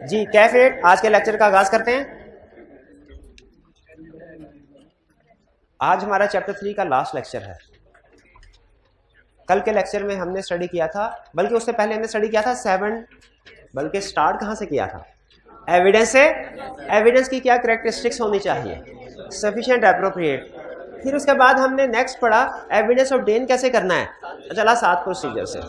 जी कैफेट, आज के लेक्चर का आगाज करते हैं। आज हमारा चैप्टर 3 का लास्ट लेक्चर है। कल के लेक्चर में हमने स्टडी किया था, बल्कि उससे पहले हमने स्टडी किया था 7, बल्कि स्टार्ट कहां से किया था? एविडेंस से। एविडेंस की क्या कैरेक्टरिस्टिक्स होनी चाहिए? Sufficient, appropriate. फिर उसके बाद हमने नेक्स्ट पढ़ा एविडेंस ऑब्टेन कैसे करना है। चला 7 प्रोसीजर से,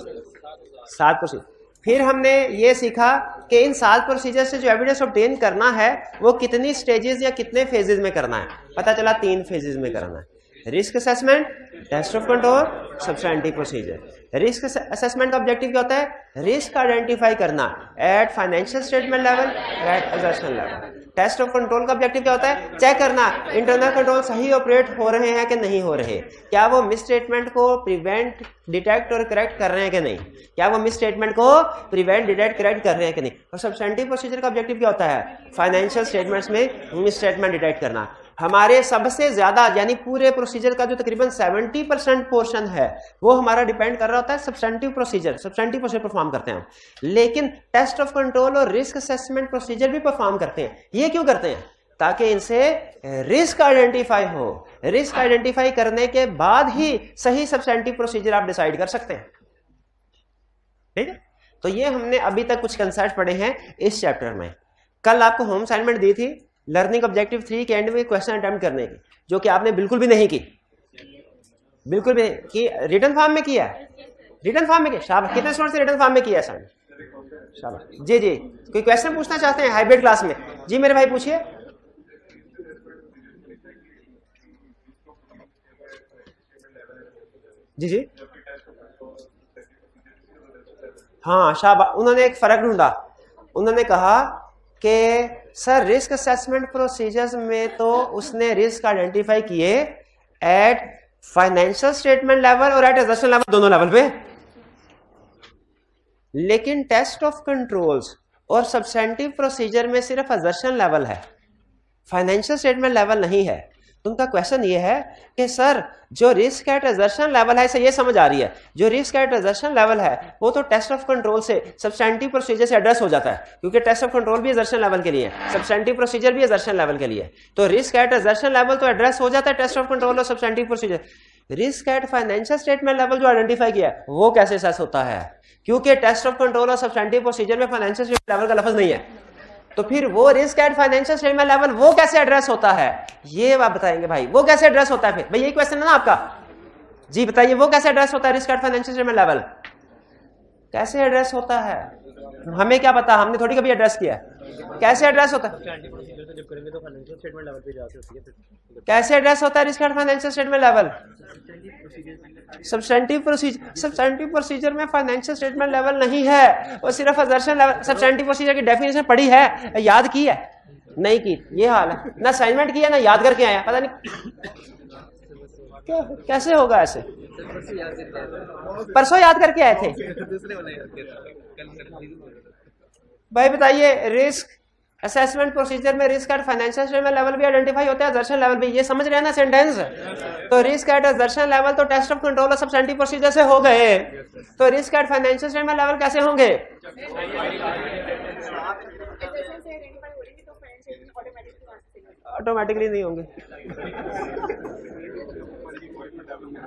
7 प्रोसीजर। फिर हमने ये सीखा कि इन 7 प्रोसीजर से जो एविडेंस ऑब्टेन करना है वो कितनी स्टेजेस या कितने फेजेस में करना है। पता चला 3 फेजेस में करना है। Risk assessment, test of control, substantive procedure. Risk assessment का ऑब्जेक्टिव क्या होता है? रिस्क आइडेंटिफाई करना at financial statement level, at assertion level. Test of control का ऑब्जेक्टिव क्या होता है? चेक करना इंटरनल कंट्रोल सही ऑपरेट हो रहे हैं कि नहीं हो रहे, क्या वो मिस स्टेटमेंट को प्रिवेंट, डिटेक्ट और करेक्ट कर रहे हैं कि नहीं, क्या वो मिस स्टेटमेंट को प्रिवेंट, डिटेक्ट, करेक्ट कर रहे हैं कि नहीं। और सब्सटेंटिव प्रोसीजर का ऑब्जेक्टिव क्या होता है? फाइनेंशियल स्टेटमेंट्स में मिस स्टेटमेंट डिटेक्ट करना। हमारे सबसे ज्यादा यानी पूरे प्रोसीजर का जो तकरीबन 70% पोर्शन है वो हमारा डिपेंड कर रहा होता है substantive procedure. Substantive procedure perform करते हैं हम, लेकिन टेस्ट ऑफ कंट्रोल और रिस्क असेसमेंट प्रोसीजर भी परफॉर्म करते हैं। ये क्यों करते हैं? ताकि इनसे रिस्क आइडेंटिफाई हो। रिस्क आइडेंटिफाई करने के बाद ही सही सब्सटेंटिव प्रोसीजर आप डिसाइड कर सकते हैं। ठीक है, तो ये हमने अभी तक कुछ कंसेप्ट पढ़े हैं इस चैप्टर में। कल आपको होम असाइनमेंट दी थी लर्निंग ऑब्जेक्टिव 3 के एंड में क्वेश्चन अटेम्प्ट करने की, जो कि आपने बिल्कुल भी नहीं की, बिल्कुल भी नहीं की। रिटन फॉर्म में किया है, रिटन फॉर्म में किया। शाबाश, कितने स्टूडेंट से रिटन फॉर्म में किया है? शाबाश। जी जी, कोई क्वेश्चन पूछना चाहते हैं हाइब्रिड क्लास में? जी मेरे भाई पूछिए। जी जी, हाँ शाबाश। उन्होंने एक फर्क ढूंढा, उन्होंने कहा कि सर रिस्क असेसमेंट प्रोसीजर्स में तो उसने रिस्क आइडेंटिफाई किए एट फाइनेंशियल स्टेटमेंट लेवल और एट असर्शन लेवल, दोनों लेवल पे, लेकिन टेस्ट ऑफ कंट्रोल्स और सब्सटेंटिव प्रोसीजर में सिर्फ असर्शन लेवल है, फाइनेंशियल स्टेटमेंट लेवल नहीं है। तो उनका क्वेश्चन ये है कि सर जो रिस्क एट असर्शन लेवल है, इसे ये समझ आ रही है, जो रिस्क एट असर्शन लेवल है वो तो टेस्ट ऑफ कंट्रोल से, सब्सटेंटिव प्रोसीजर से एड्रेस हो जाता है, क्योंकि टेस्ट ऑफ कंट्रोल भी असर्शन लेवल के लिए है, सब्सटेंटिव प्रोसीजर भी असर्शन लेवल के लिए है। तो रिस्क एट असर्शन लेवल तो एड्रेस हो जाता है टेस्ट ऑफ कंट्रोल और substantive procedure. Risk at financial statement level जो आइडेंटिफाई किया है वो कैसे असेस होता है? क्योंकि टेस्ट ऑफ कंट्रोल और सब्सटेंटिव प्रोसीजर में फाइनेंशियल स्टेटमेंट लेवल का लफ्ज नहीं है। तो फिर वो risk at financial statement level वो कैसे एड्रेस होता है? ये आप बताएंगे भाई, वो कैसे एड्रेस होता है? फिर भाई यही क्वेश्चन है ना आपका। जी बताइए, वो कैसे एड्रेस होता है? Risk at financial statement level कैसे एड्रेस होता है? हमें क्या पता, हमने थोड़ी कभी एड्रेस किया है। कैसे एड्रेस होता है? कैसे एड्रेस होता है risk at financial statement level? Substantive procedure. Substantive procedure में फाइनेंशियल स्टेटमेंट लेवल नहीं है, वो सिर्फ असर्शन लेवल। सब्सटेंटिव प्रोसीजर की डेफिनेशन पढ़ी है, याद की है? नहीं की। ये हाल है, ना असाइनमेंट किया ना याद करके आया, पता नहीं क्या कैसे होगा ऐसे। परसों याद करके आए थे भाई। बताइए, रिस्क असेसमेंट प्रोसीजर में risk at financial statement level भी आइडेंटिफाई होता है, असर्शन लेवल भी। ये समझ रहे हैं ना सेंटेंस? तो रिस्क एट असर्शन लेवल तो टेस्ट ऑफ कंट्रोल और सब्सटेंटिव प्रोसीजर से हो गए, तो risk at financial statement level कैसे होंगे? ऑटोमेटिकली नहीं होंगे।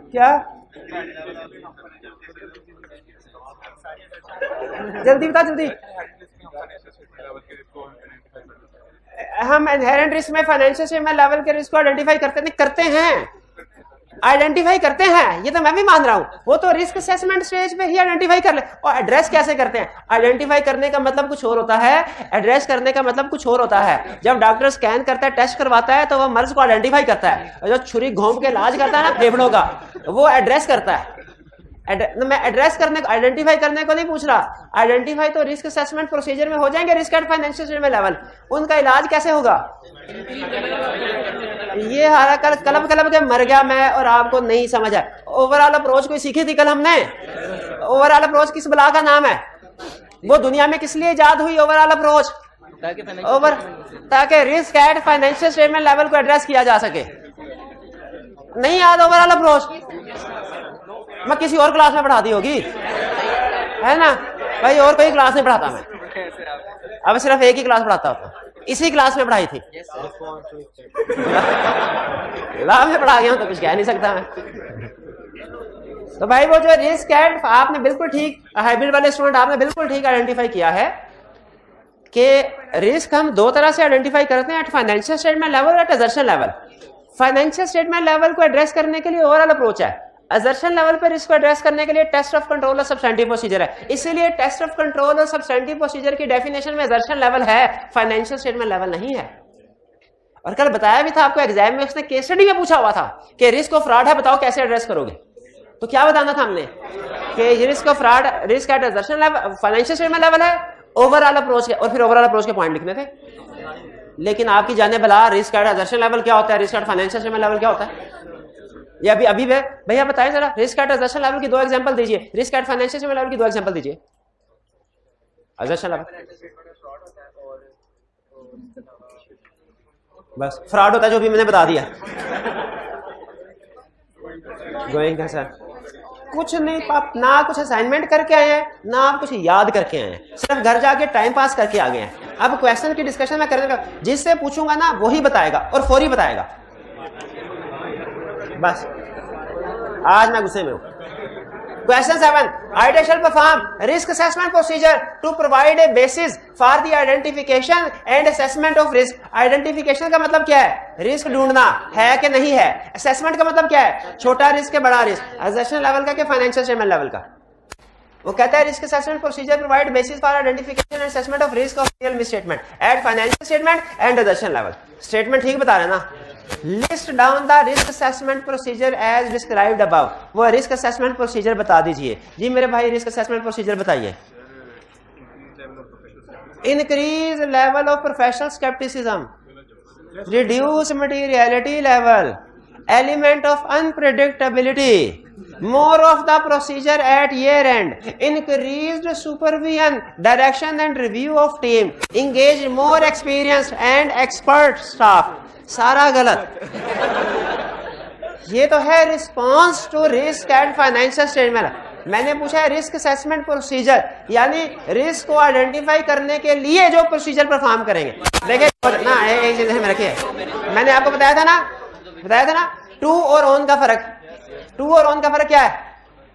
क्या? जल्दी बता, जल्दी। हम इनहेरेंट रिस्क में फाइनेंशियल स्टेटमेंट लेवल के रिस्क को आइडेंटिफाई करते हैं, आइडेंटिफाई करते हैं, ये तो मैं भी मान रहा हूं। वो तो रिस्क असेसमेंट स्टेज पे ही आइडेंटिफाई कर ले। और एड्रेस कैसे करते हैं? आइडेंटिफाई करने का मतलब कुछ और होता है, एड्रेस करने का मतलब कुछ और होता है। जब डॉक्टर स्कैन करता है, टेस्ट करवाता है, तो वो मर्ज को आइडेंटिफाई करता है, और जो छुरी घोंप के इलाज करता है ना फेफड़ों का, वो एड्रेस करता है। मैं एड्रेस करने को, आइडेंटिफाई करने को नहीं पूछ रहा। आइडेंटिफाई तो रिस्क असेसमेंट प्रोसीजर में हो जाएंगे, risk at financial statement level. उनका इलाज कैसे होगा? ये हारा कर कलब कलब के मर गया मैं, और आपको नहीं समझ है। ओवरऑल अप्रोच कोई सीखी थी कल हमने? ओवरऑल अप्रोच किस बला का नाम है? वो दुनिया में किस लिए इजाद हुई ओवरऑल अप्रोच? ताकि risk at financial statement level को एड्रेस किया जा सके। नहीं याद ओवरऑल अप्रोच? मैं किसी और क्लास में पढ़ा दी होगी, है ना? भाई और कोई क्लास नहीं पढ़ाता मैं, अब सिर्फ एक ही क्लास पढ़ाता होता, इसी क्लास में पढ़ाई थी। ला में पढ़ा गया हूं तो कुछ कह नहीं सकता मैं। तो भाई वो जो रिस्क एंड, आपने बिल्कुल ठीक, हाइब्रिड वाले स्टूडेंट आपने बिल्कुल ठीक आइडेंटिफाई किया है कि रिस्क हम दो तरह से आइडेंटिफाई करते हैं, एट फाइनेंशियल स्टेटमेंट लेवल और at assertion level. Financial statement level को एड्रेस करने के लिए ओवरऑल अप्रोच है, असर्शन लेवल पर रिस्क को एड्रेस करने के लिए टेस्ट ऑफ कंट्रोल और सब्सटेंटिव प्रोसीजर है। इसीलिए टेस्ट ऑफ कंट्रोल और सब्सटेंटिव प्रोसीजर की डेफिनेशन में असर्शन लेवल है, फाइनेंशियल स्टेटमेंट लेवल नहीं है। और कल बताया भी था आपको, एग्जाम में उसने केस स्टडी में पूछा हुआ था कि रिस्क ऑफ फ्रॉड है, बताओ कैसे एड्रेस करोगे। तो क्या बताना था हमने कि risk of fraud, risk at assertion level, financial statement level है, ओवरऑल अप्रोच के, और फिर ओवरऑल अप्रोच के पॉइंट लिखने थे। लेकिन आपकी जाने भला रिस्क एट असर्शन लेवल क्या होता है, risk at financial statement level क्या होता है, ये अभी भैया बताएं जरा। रिस्क एट असर्शन लेवल की 2 एग्जांपल दीजिए, risk at financial statement level की 2 एग्जांपल दीजिए। असर्शन लेवल बस फ्रॉड होता है जो भी मैंने बता दिया। गोइंग का सर कुछ नहीं, आप ना कुछ असाइनमेंट करके आए हैं ना आप कुछ याद करके आए हैं, सिर्फ घर जाके टाइम पास करके आ गए हैं। अब क्वेश्चन की डिस्कशन में करने का, जिससे पूछूंगा ना वही बताएगा और फौरी बताएगा। बस आज मैं गुस्से में हूं। Question 7. IT shall perform risk assessment procedure to provide a basis for the identification and assessment of risk. Identification का मतलब क्या है, रिस्क ढूंढना है कि नहीं है। असेसमेंट का मतलब क्या है, छोटा रिस्क है बड़ा रिस्क, असर्शन लेवल का कि फाइनेंशियल स्टेटमेंट लेवल का। वो कहता है risk assessment procedure provide basis for identification and assessment of risk of real misstatement at financial statement and assertion level. Statement ठीक बता रहे ना। List down the risk assessment procedure as described above. वो risk assessment procedure बता दीजिए जी मेरे भाई, रिस्क असेसमेंट प्रोसीजर बताइए। Increase level of professional scepticism, reduce materiality level, element of unpredictability, more of the procedure at year end, increased supervision, direction and review of team, engage more experienced and expert staff। सारा गलत। ये तो है response to risk and financial statement. मैंने पूछा है risk assessment procedure, यानी risk को आइडेंटिफाई करने के लिए जो प्रोसीजर परफॉर्म करेंगे। देखिए ना, एक चीज में रखिए, मैंने आपको बताया था ना टू और ऑन का फर्क। टू और ऑन का फर्क क्या है,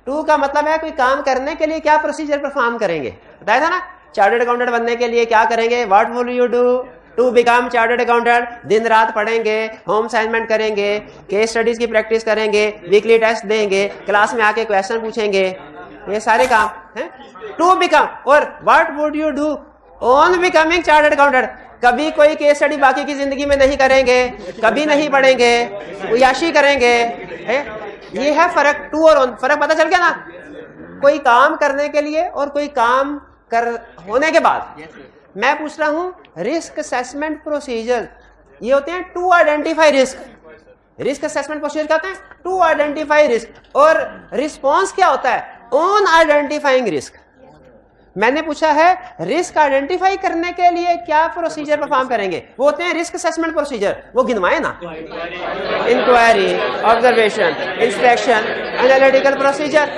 टू का मतलब है कोई काम करने के लिए क्या प्रोसीजर परफॉर्म करेंगे, बताया था ना। चार्टर्ड अकाउंटेंट बनने के लिए क्या करेंगे, what will you do to become chartered accountant. दिन रात पढ़ेंगे, होम असाइनमेंट करेंगे, केस स्टडीज की प्रैक्टिस करेंगे, वीकली टेस्ट देंगे, क्लास में आके क्वेश्चन पूछेंगे, ये सारे काम हैं टू बिकम। और what would you do on becoming chartered accountant. कभी कोई केस स्टडी बाकी की जिंदगी में नहीं करेंगे, कभी नहीं पढ़ेंगे, उयाशी करेंगे, है? ये है फर्क। टू और ऑन, फर्क पता चल गया ना। कोई काम करने के लिए और कोई काम कर होने के बाद। मैं पूछ रहा हूं रिस्क असेसमेंट प्रोसीजर, ये होते हैं to identify risk. Risk assessment procedure क्या होते हैं, टू आइडेंटिफाई रिस्क। और रिस्पॉन्स क्या होता है, ऑन आइडेंटिफाइंग रिस्क। मैंने पूछा है रिस्क आइडेंटिफाई करने के लिए क्या प्रोसीजर परफॉर्म करेंगे, वो होते हैं रिस्क असेसमेंट प्रोसीजर। वो गिनवाए ना, inquiry, observation, inspection, analytical procedure.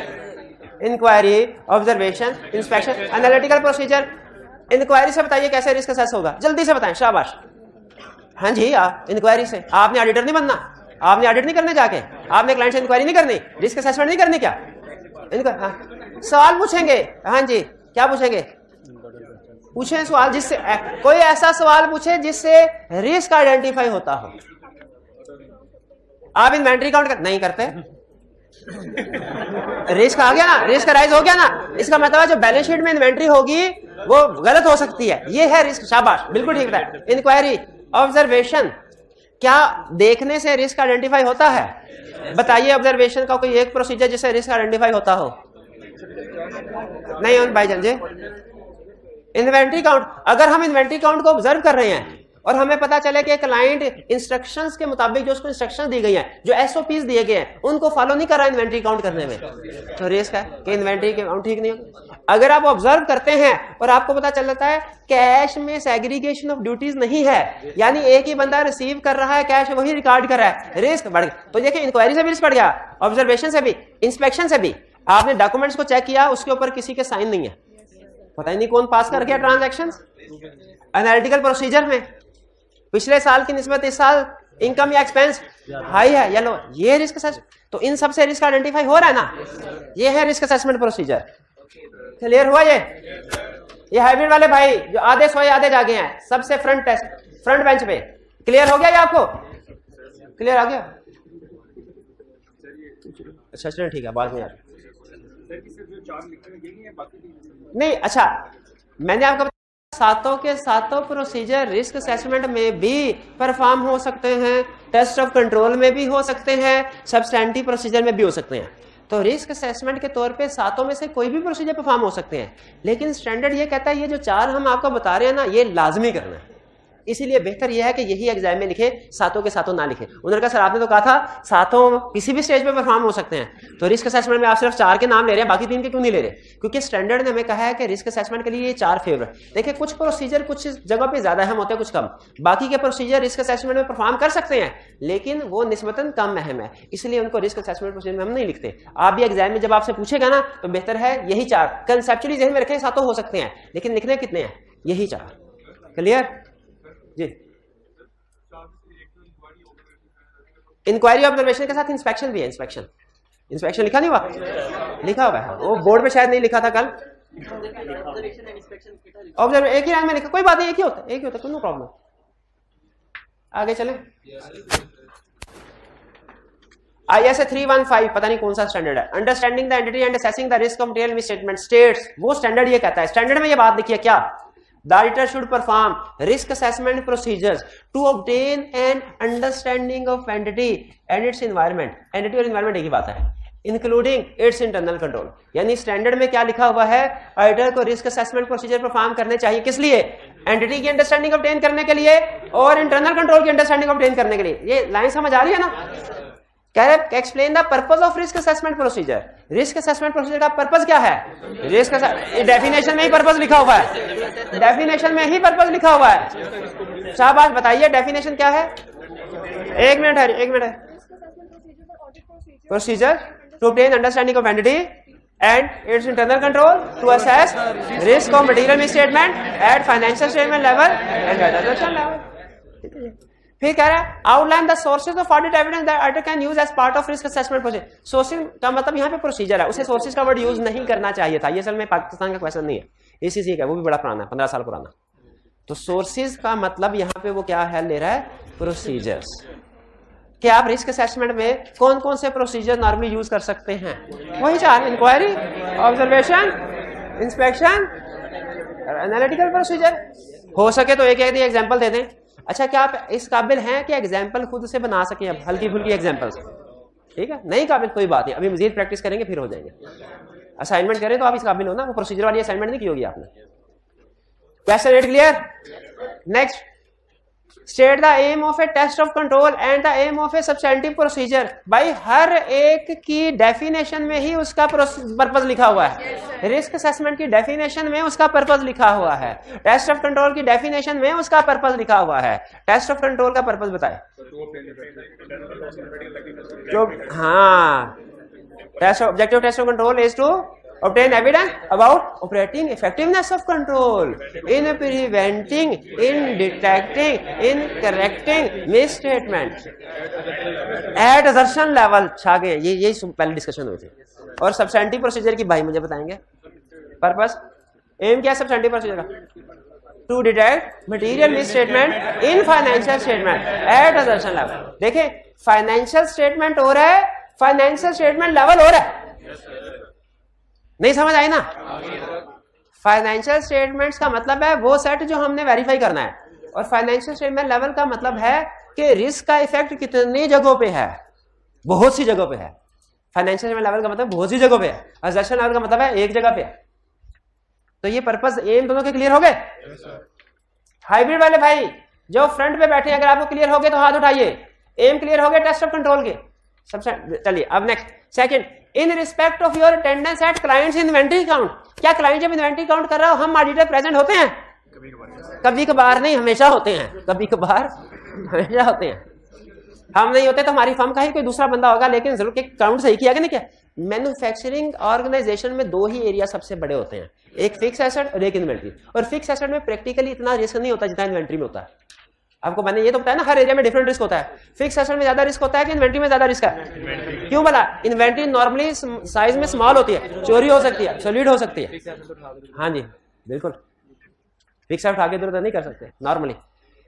Inquiry, observation, inspection, analytical procedure. Inquiry से बताइए कैसे रिस्क असेस होगा, जल्दी से बताएं, शाबाश। हाँ जी, इंक्वायरी से। आपने ऑडिटर नहीं बनना, आपने ऑडिट नहीं करने जाके, आपने क्लाइंट से इंक्वायरी नहीं करनी, रिस्क असेसमेंट नहीं करनी क्या। सवाल पूछेंगे, हाँ जी, क्या पूछेंगे, पूछे सवाल जिससे कोई ऐसा सवाल पूछे जिससे रिस्क आइडेंटिफाई होता हो। आप इन्वेंट्री काउंट नहीं करते, रिस्क आ गया ना, रिस्क राइज हो गया ना। इसका मतलब है जो बैलेंस शीट में इन्वेंट्री होगी वो गलत हो सकती है, ये है रिस्क। शाबाश, बिल्कुल ठीक है। इंक्वायरी, ऑब्जर्वेशन, क्या देखने से रिस्क आइडेंटिफाई होता है, बताइए। ऑब्जर्वेशन का कोई एक प्रोसीजर जिससे रिस्क आइडेंटिफाई होता हो। नहीं भाईजान जी। इन्वेंट्री काउंट, अगर हम इन्वेंट्री काउंट को ऑब्जर्व कर रहे हैं और हमें पता चले कि क्लाइंट इंस्ट्रक्शंस के मुताबिक जो उसको इंस्ट्रक्शंस दी गई हैं, जो एसओपीज दिए गए हैं, उनको फॉलो नहीं कर रहा इन्वेंट्री काउंट करने में, तो रिस्क है कि इन्वेंट्री काउंट ठीक नहीं होगा। अगर आप ऑब्जर्व करते हैं और आपको पता चल जाता है कैश में सेग्रीगेशन ऑफ ड्यूटीज नहीं है, यानी एक ही बंदा रिसीव कर रहा है कैश, वही रिकॉर्ड कर रहा है, रिस्क बढ़ गया। तो देखिए इंक्वायरी से भी रिस्क बढ़ गया, ऑब्जर्वेशन से भी, इंस्पेक्शन से भी। आपने डॉक्यूमेंट्स को चेक किया, उसके ऊपर किसी के साइन नहीं है, पता ही नहीं कौन पास कर गया ट्रांजैक्शन। एनालिटिकल प्रोसीजर में पिछले साल की निस्बत इस साल इनकम या एक्सपेंस हाई है या लो, ये रिस्क असेसमेंट। तो इन सबसे रिस्क आइडेंटिफाई हो रहा है ना, ये है रिस्क असेसमेंट प्रोसीजर। क्लियर हुआ ये हाइब्रिड वाले भाई जो आधे सोए आधे जागे हैं, सबसे फ्रंट बेंच पे। क्लियर हो गया ये आपको? क्लियर आ गया? अच्छा चलो ठीक है, बाद में यार नहीं। अच्छा मैंने आपको सातों के सातों प्रोसीजर रिस्क असेसमेंट में भी परफॉर्म हो सकते हैं, टेस्ट ऑफ कंट्रोल में भी हो सकते हैं, सब्सटेंटिव प्रोसीजर में भी हो सकते हैं। तो रिस्क असेसमेंट के तौर पे सातों में से कोई भी प्रोसीजर परफॉर्म हो सकते हैं, लेकिन स्टैंडर्ड ये कहता है ये जो चार हम आपको बता रहे हैं ना, ये लाजमी करना है। इसीलिए बेहतर यह है कि यही एग्जाम में लिखे, सातों के सातों ना लिखे। उन्होंने कहा सर आपने तो कहा था सातों किसी भी स्टेज पे परफॉर्म हो सकते हैं, तो रिस्क असेसमेंट में आप सिर्फ चार के नाम ले रहे हैं, बाकी तीन के क्यों नहीं ले रहे? क्योंकि स्टैंडर्ड ने हमें कहा है कि रिस्क असेसमेंट के लिए ये चार फेवर। देखिए कुछ प्रोसीजर कुछ जगह पे ज्यादा अहम होते हैं, कुछ कम। बाकी के प्रोसीजर रिस्क असेसमेंट में परफॉर्म कर सकते हैं, लेकिन वो निस्बतन कम अहम है, इसलिए उनको रिस्क असेसमेंट प्रोसीजर में हम नहीं लिखते। आप भी एग्जाम में जब आपसे पूछेगा ना, तो बेहतर है यही चार कंसेप्चुअली ज़हन में रखें, सातों हो सकते हैं, लेकिन लिखने कितने हैं? यही चार। क्लियर जी? इंक्वायरी ऑब्जर्वेशन के साथ इंस्पेक्शन भी है। इंस्पेक्शन लिखा नहीं हुआ? लिखा हुआ है, वो बोर्ड पे शायद नहीं लिखा था कल। ऑब्जर्व एक ही लाइन में लिखा, कोई बात नहीं, एक ही होता है, कोई नो प्रॉब्लम। आगे चले। ISA 315 पता नहीं कौन सा स्टैंडर्ड है। Understanding the entity and assessing the risk of material misstatement states, वो स्टैंडर्ड ये कहता है। स्टैंडर्ड में ये बात लिखी है क्या? The auditor should perform risk assessment procedures to obtain an understanding of entity and its environment. Entity और environment एक ही बात है, including its internal control। यानी स्टैंडर्ड में क्या लिखा हुआ है? ऑडिटर को रिस्क असेसमेंट प्रोसीजर परफॉर्म करने चाहिए, किस लिए? एंटिटी की अंडरस्टैंडिंग ऑब्टेन करने के लिए और इंटरनल कंट्रोल की अंडरस्टैंडिंग ऑब्टेन करने के लिए। ये लाइन समझ आ रही है ना? कह रहे explain the purpose of risk assessment procedure. Risk assessment procedure का पर्पस क्या है? रिस्क डेफिनेशन में ही पर्पस लिखा हुआ है, डेफिनेशन में ही पर्पस लिखा हुआ है। शाबाश, बताइए डेफिनेशन क्या है? एक मिनट है। Procedure to obtain understanding of entity and its internal control to assess risk of material misstatement at financial statement level and transaction level. फिर कह रहा है outline the sources of audit evidence that auditor can use as part of risk assessment procedure. Sources का मतलब यहाँ पे procedure है, उसे सोर्सेज का वर्ड यूज नहीं करना चाहिए था। ये असल में पाकिस्तान का क्वेश्चन नहीं है, ICSE का, वो भी बड़ा पुराना है, 15 साल पुराना। तो सोर्सेज का मतलब यहाँ पे वो क्या है ले रहा है? प्रोसीजर्स। कि आप रिस्क असेसमेंट में कौन कौन से प्रोसीजर नॉर्मली यूज कर सकते हैं? वही चार, inquiry, observation, inspection, analytical procedure. हो सके तो एक एग्जाम्पल दे दें। अच्छा क्या आप इस काबिल हैं कि एग्जाम्पल खुद से बना सके? अब हल्की फुल्की एग्जाम्पल्स, ठीक है? नहीं काबिल कोई बात नहीं, अभी मजीद प्रैक्टिस करेंगे फिर हो जाएंगे। असाइनमेंट करें तो आप इस काबिल हो ना, वो प्रोसीजर वाली असाइनमेंट नहीं की होगी आपने। Question 8 clear? Next, state the aim of a test of control and the aim of a substantive procedure. भाई हर एक की डेफिनेशन में ही उसका पर्पस लिखा हुआ है। रिस्क असेसमेंट की डेफिनेशन में उसका पर्पस लिखा हुआ है, टेस्ट ऑफ कंट्रोल की डेफिनेशन में उसका पर्पस लिखा हुआ है। टेस्ट ऑफ कंट्रोल का पर्पस बताए? हाँ, objective test of control is to obtain evidence about operating effectiveness of control in preventing, in detecting, in correcting misstatement at assertion level। छा गए, यही पहले डिस्कशन हुई थी। और सब्सटेंटिव प्रोसीजर की भाई मुझे बताएंगे पर्पस, एम क्या है सब्सटेंटिव प्रोसीजर का? To detect material misstatement in financial statement at assertion level. देखें फाइनेंशियल स्टेटमेंट हो रहा है, फाइनेंशियल स्टेटमेंट लेवल हो रहा है, नहीं समझ आई ना? फाइनेंशियल स्टेटमेंट्स का मतलब है वो सेट जो हमने वेरीफाई करना है, और फाइनेंशियल स्टेटमेंट लेवल का मतलब है कि रिस्क का इफेक्ट कितनी जगहों पे है, बहुत सी जगहों पे है। फाइनेंशियल स्टेटमेंट लेवल का मतलब बहुत सी जगहों पे है, असर्शन लेवल का मतलब है एक जगह पे। तो ये पर्पस एम दोनों के क्लियर हो गए? हाइब्रिड वाले भाई जो फ्रंट पे बैठे, अगर आपको क्लियर हो गए तो हाथ उठाइए। एम क्लियर हो गए टेस्ट ऑफ कंट्रोल के सबसे। चलिए अब next, second, in respect of your attendance eight clients inventory count. क्या क्लाइंट जब इन्वेंटरी काउंट कर रहा हो हम ऑडिटर प्रेजेंट होते हैं? कभी कभार नहीं, हमेशा होते हैं। कभी कभार हमेशा होते हैं। हम नहीं होते तो हमारी फर्म का ही कोई दूसरा बंदा होगा, लेकिन जरूर के काउंट सही किया कि नहीं किया। मैन्युफैक्चरिंग ऑर्गेनाइजेशन में दो ही एरिया सबसे बड़े होते हैं, एक फिक्स एसेट और एक इन्वेंट्री। और फिक्स एसेट में प्रैक्टिकली इतना रिस्क नहीं होता जितना इन्वेंट्री में होता है। आपको मैंने ये तो बताया ना, हर एरिया में डिफरेंट रिस्क होता है। फिक्स एसेट में ज्यादा रिस्क होता है कि इन्वेंट्री में ज्यादा रिस्क है? क्यों बोला? इन्वेंट्री नॉर्मली साइज में स्मॉल होती है, चोरी हो सकती है, सॉलिड हो सकती है। हाँ जी बिल्कुल, फिक्स एसेट आगे इधर नहीं कर सकते नॉर्मली।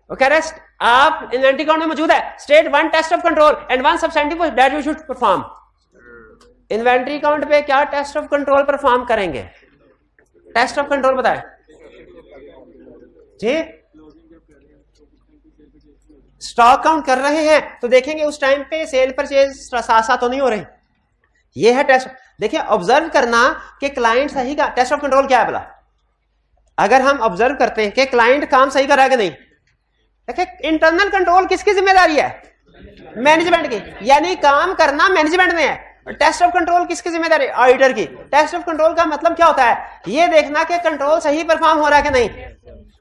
ओके रेस्ट, आप इन्वेंट्री अकाउंट में मौजूद है, state one test of control and one substantive that you should perform. Inventory account पे क्या टेस्ट ऑफ कंट्रोल परफॉर्म करेंगे? टेस्ट ऑफ कंट्रोल बताएं जी। स्टॉक काउंट कर रहे हैं तो देखेंगे उस टाइम पे सेल परचेज साथ साथ तो नहीं हो रही, ये है टेस्ट। देखिए ऑब्जर्व करना कि क्लाइंट सही का टेस्ट ऑफ कंट्रोल क्या है भला। अगर हम ऑब्जर्व करते हैं कि क्लाइंट काम सही कर रहा है कि नहीं, देखिए इंटरनल कंट्रोल किसकी जिम्मेदारी है? मैनेजमेंट की, यानी काम करना मैनेजमेंट में है। टेस्ट ऑफ कंट्रोल किसकी जिम्मेदारी? ऑडिटर की। टेस्ट ऑफ कंट्रोल का मतलब क्या होता है? ये देखना कि कंट्रोल सही परफॉर्म हो रहा है कि नहीं।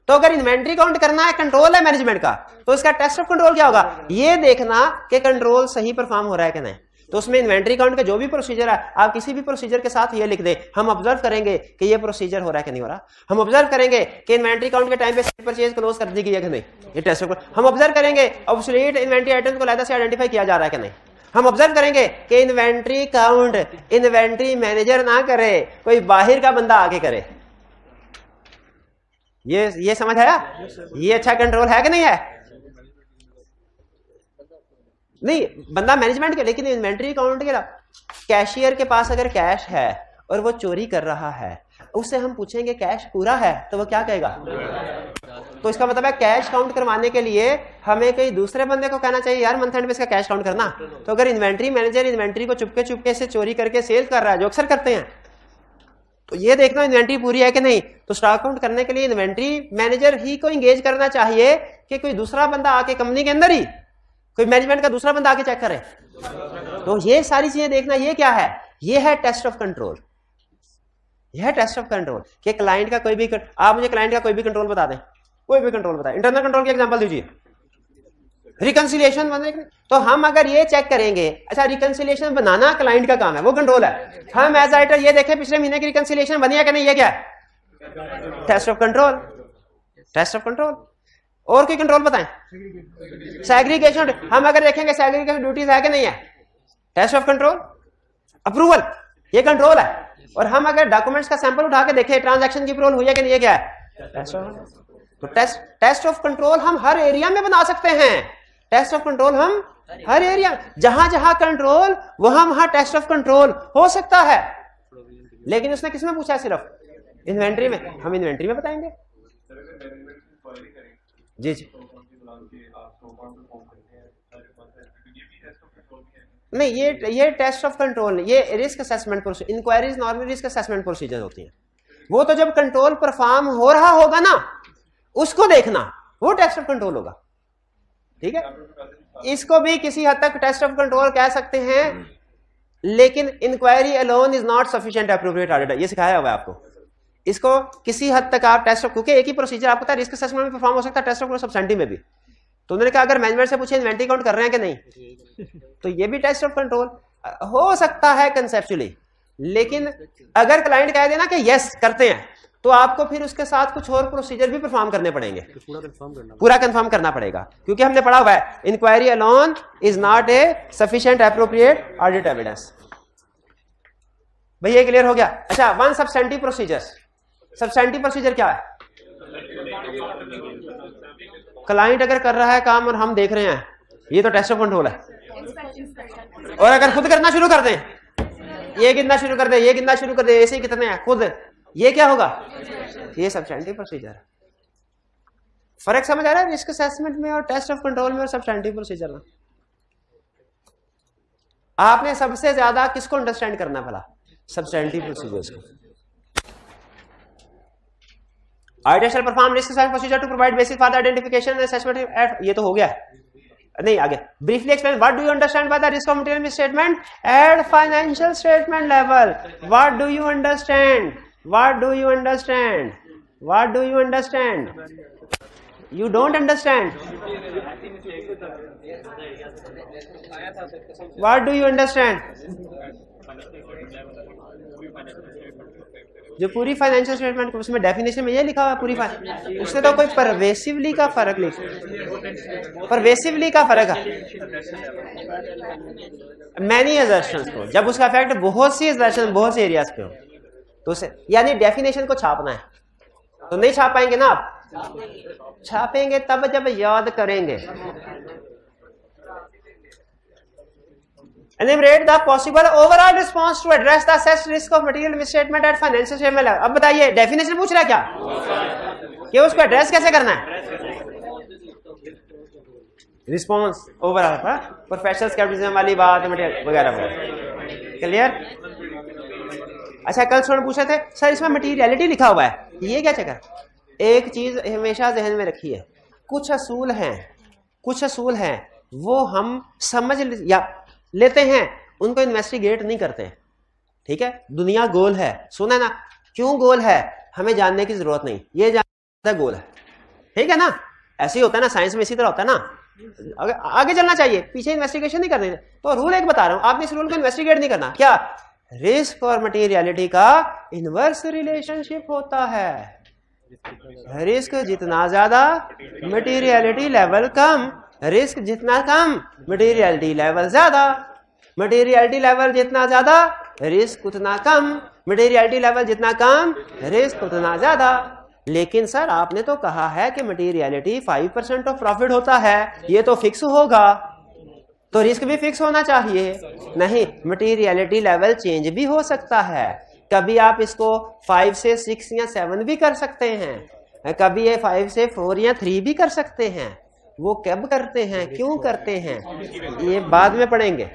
तो अगर इन्वेंट्री काउंट करना है, कंट्रोल है मैनेजमेंट का, तो इसका टेस्ट ऑफ कंट्रोल क्या होगा? ये देखना कि कंट्रोल सही परफॉर्म हो रहा है कि नहीं। तो उसमें इन्वेंट्री काउंट का जो भी प्रोसीजर है, आप किसी भी प्रोसीजर के साथ ये लिख दें, हम ऑब्जर्व करेंगे कि ये प्रोसीजर हो रहा है कि नहीं हो रहा। हम ऑब्जर्व करेंगे कि इन्वेंट्री काउंट के टाइम पे सेल परचेज क्लोज कर दी गई है कि नहीं, ये टेस्ट ऑफ। हम ऑब्जर्व करेंगे ऑब्सोलीट इन्वेंट्री आइटम को अलग से आइडेंटिफाई किया जा रहा है कि नहीं। हम ऑब्जर्व करेंगे कि इन्वेंट्री काउंट इन्वेंट्री मैनेजर ना करे, कोई बाहर का बंदा आके करे। ये समझ आया? ये अच्छा कंट्रोल है कि नहीं है? नहीं, बंदा मैनेजमेंट के, लेकिन इन्वेंट्री काउंट के कैशियर के पास अगर कैश है और वो चोरी कर रहा है, उससे हम पूछेंगे कैश पूरा है, तो वो क्या कहेगा? तो इसका मतलब है कैश काउंट करवाने के लिए हमें कोई दूसरे बंदे को कहना चाहिए यार मंथ एंड पे इसका कैश काउंट करना। तो अगर इन्वेंट्री मैनेजर इन्वेंट्री को चुपके चुपके से चोरी करके सेल कर रहा है, जो अक्सर करते हैं, तो ये देखना इन्वेंट्री पूरी है कि नहीं। तो स्टॉक काउंट करने के लिए इन्वेंट्री मैनेजर ही को एंगेज करना चाहिए कि कोई दूसरा बंदा आके कंपनी के अंदर ही कोई मैनेजमेंट का दूसरा बंदा आके चेक करे। तो ये सारी चीजें देखना, ये क्या है? ये है टेस्ट ऑफ कंट्रोल। यह है टेस्ट ऑफ कंट्रोल कि क्लाइंट का कोई भी, आप मुझे क्लाइंट का कोई भी कंट्रोल बता दें, कोई भी कंट्रोल बताएं। इंटरनल कंट्रोल की एग्जांपल दीजिए। रिकंसिलिएशन बने, तो हम अगर ये चेक करेंगे, अच्छा रिकंसिलिएशन बनाना क्लाइंट का काम है, वो कंट्रोल है। हम एज राइटर ये देखें पिछले महीने की रिकंसिलिएशन बनी है कि नहीं, ये क्या है? Test of control. Test of control. और कोई कंट्रोल बताएं? सेग्रीगेशन, हम अगर देखेंगे सेग्रीगेशन ड्यूटीज है कि नहीं है, टेस्ट ऑफ कंट्रोल। अप्रूवल, ये कंट्रोल है। और हम अगर डॉक्यूमेंट्स का सैंपल उठा के देखें ट्रांजैक्शन की अप्रूवल हुई है कि नहीं, ये क्या है? तो टेस्ट ऑफ कंट्रोल हम हर एरिया में बना सकते हैं। टेस्ट ऑफ कंट्रोल हम हर एरिया, जहां जहां कंट्रोल वहां टेस्ट ऑफ कंट्रोल हो सकता है। लेकिन उसने किसमें पूछा है? सिर्फ इन्वेंट्री में। हम इन्वेंट्री में बताएंगे। जी जी नहीं, ये टेस्ट ऑफ कंट्रोल, ये risk assessment procedure. Inquiries normal risk assessment procedure होती हैं। वो तो जब कंट्रोल परफॉर्म हो रहा होगा ना, उसको देखना, वो टेस्ट ऑफ कंट्रोल होगा। ठीक है, इसको भी किसी हद तक टेस्ट ऑफ कंट्रोल कह सकते हैं, लेकिन inquiry alone is not sufficient appropriate auditor, ये सिखाया हुआ है आपको। इसको किसी हद तक आप टेस्ट ऑफ, क्योंकि एक ही प्रोसीजर आपको पता है रिस्क असेसमेंट में परफॉर्म हो सकता है, टेस्ट ऑफ सब्सटेंटिव में भी। तो उन्होंने कहा अगर मैनेजमेंट से पूछे इन्वेंट्री काउंट कर रहे हैं कि नहीं, तो ये भी टेस्ट ऑफ कंट्रोल हो सकता है कंसेप्चुअली। लेकिन अगर क्लाइंट कह देना कि यस करते हैं, तो आपको फिर उसके साथ कुछ और प्रोसीजर भी परफॉर्म करने पड़ेंगे, पूरा कंफर्म करना पड़ेगा, क्योंकि हमने पढ़ा हुआ है inquiry alone is not a sufficient appropriate audit evidence. भाई ये क्लियर हो गया? अच्छा, one substantive procedures. Substantive procedure क्या है? क्लाइंट अगर कर रहा है काम और हम देख रहे हैं, ये तो टेस्ट ऑफ कंट्रोल है। और अगर खुद करना शुरू कर दें, ये गिनना शुरू कर दे, ये गिनना शुरू कर दे, ऐसे ही कितने हैं खुद, ये क्या होगा? ये सब्सटेंटिव प्रोसीजर है। फर्क समझ आ रहा है रिस्क असेसमेंट में और टेस्ट ऑफ कंट्रोल में और सब्सटेंटिव प्रोसीजर में? आपने सबसे ज्यादा किसको अंडरस्टैंड करना भला? सब्सटेंटिव प्रोसीजर्स को। Auditor shall perform risk assessment procedure to provide basis for the identification and assessment at, ये तो हो गया है। नहीं, आगे briefly explain what do you understand by the risk of material misstatement at financial statement level. What do you understand? What do you understand? What do you understand? You don't understand? What do you understand? जो पूरी financial statement, उसमें definition में ये लिखा हुआ है पूरी उसने तो कोई परवेसिवली का फर्क लिखा, परवेसिवली का फर्क है मैनी असर्शंस को, जब उसका इफेक्ट बहुत सी असर्शन बहुत से एरियाज पे हो तो उसे, यानी डेफिनेशन को छापना है, तो नहीं छाप पाएंगे ना आप, छापेंगे तब जब याद करेंगे। Enumerate the possible overall response to address the assessed risk of material misstatement at financial statement level। अब बताइए डेफिनेशन पूछ रहा है क्या कि उसको एड्रेस कैसे करना है, रिस्पॉन्स ओवरऑल पर प्रोफेशनल स्केप्टिसिज्म वाली बात मटेरियल वगैरह वगैरह, क्लियर। अच्छा कल स्टूडेंट पूछे थे सर इसमें मटीरियलिटी लिखा हुआ है, ये क्या चक्कर, एक चीज हमेशा जहन में रखिए, कुछ असूल हैं वो हम समझ या लेते हैं, उनको इन्वेस्टिगेट नहीं करते, ठीक है। दुनिया गोल है, सुना ना, क्यों गोल है हमें जानने की जरूरत नहीं, ये जानना गोल है, ठीक है ना। ऐसे ही होता है ना, साइंस में इसी तरह होता है ना, आगे चलना चाहिए, पीछे इन्वेस्टिगेशन नहीं करनी। तो रूल एक बता रहा हूं, आपने इस रूल को इन्वेस्टिगेट नहीं करना, क्या रिस्क और मटेरियलिटी का इनवर्स रिलेशनशिप होता है, रिस्क जितना ज्यादा मटेरियलिटी लेवल कम, रिस्क जितना कम मटेरियलिटी लेवल ज्यादा, मटेरियलिटी लेवल जितना ज्यादा रिस्क उतना कम, मटेरियलिटी लेवल जितना कम रिस्क उतना ज्यादा। लेकिन सर आपने तो कहा है कि मटेरियलिटी 5% ऑफ प्रॉफिट होता है, ये तो फिक्स होगा, तो रिस्क भी फिक्स होना चाहिए। नहीं, मटेरियलिटी लेवल चेंज भी हो सकता है, कभी आप इसको 5 से 6 या 7 भी कर सकते हैं, कभी ये 5 से 4 या 3 भी कर सकते हैं। वो कब करते हैं, क्यों करते हैं, ये बाद में पढ़ेंगे।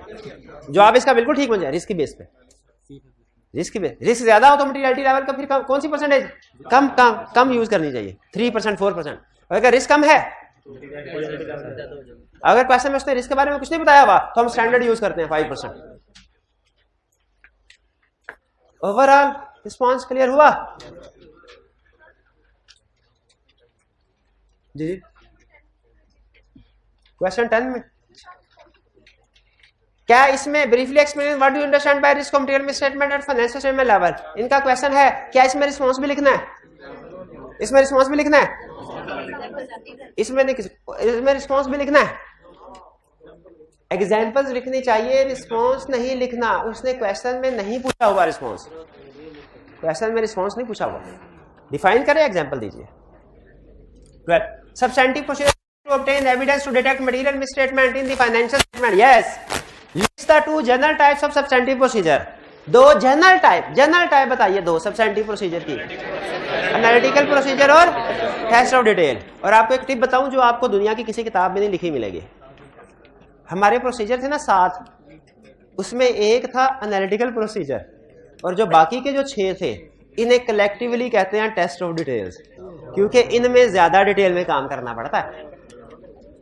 जो आप इसका बिल्कुल ठीक बन जाए, रिस्क बेस पे, रिस्क ज्यादा हो तो मटेरियलिटी लेवल का फिर कौन सी परसेंटेज कम यूज करनी चाहिए, 3% 4%। अगर रिस्क कम है, अगर क्वेश्चन में उसने रिस्क के बारे में कुछ नहीं बताया हुआ तो हम स्टैंडर्ड यूज करते हैं 5%। ओवरऑल रिस्पॉन्स क्लियर हुआ जी। क्वेश्चन 10 में क्या इसमें briefly explain what do you understand by risk of material misstatement at financial statement level, इनका क्वेश्चन है। क्या इसमें रिस्पॉन्स भी लिखना है, इसमें रिस्पॉन्स भी लिखना है, इसमें रिस्पॉन्स भी लिखना है, एग्जांपल्स लिखनी चाहिए, रिस्पॉन्स नहीं लिखना। उसने क्वेश्चन में नहीं पूछा हुआ रिस्पॉन्स, क्वेश्चन में रिस्पॉन्स नहीं पूछा हुआ, डिफाइन करें, एग्जांपल दीजिए। Substantive procedure to obtain evidence to detect material misstatement in the financial statement, yes, list the 2 general types of substantive procedure। 2 general type बताइए, 2 सब्सटेंटिव प्रोसीजर की, एनालिटिकल प्रोसीजर और test of detail. और आपको एक tip बताऊं जो आपको दुनिया की किसी किताब में नहीं लिखी मिलेगी। हमारे प्रोसीजर थे ना 7, उसमें एक था एनालिटिकल प्रोसीजर, और जो बाकी के जो 6 थे इन्हें कलेक्टिवली कहते हैं टेस्ट ऑफ डिटेल्स, क्योंकि इनमें ज्यादा डिटेल में काम करना पड़ता है,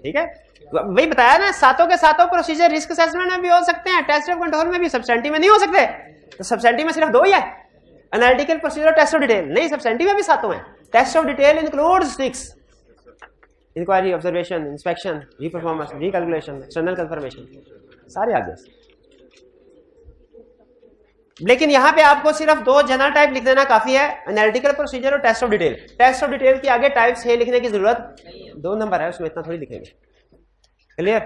ठीक है। वही बताया ना, सातों के सातों प्रोसीजर रिस्क असेसमेंट में भी हो सकते हैं, टेस्ट ऑफ कंट्रोल में भी, सब्सटेंटिव में नहीं हो सकते। तो सब्सटेंटिव में सिर्फ 2 ही है, एनालिटिकल प्रोसीजर और टेस्ट ऑफ डिटेल। नहीं, सब्सटेंटिव में भी 7 हैं। Test of detail includes 6, inquiry, observation, inspection, reperformance, recalculation, external confirmation, सारे आगे। लेकिन यहां पे आपको सिर्फ 2 जनरल टाइप लिख देना काफी है, एनालिटिकल प्रोसीजर और test of detail. Test of detail के आगे टाइप 6 लिखने की जरूरत 2 नंबर है, उसमें इतना थोड़ी लिखेंगे, क्लियर।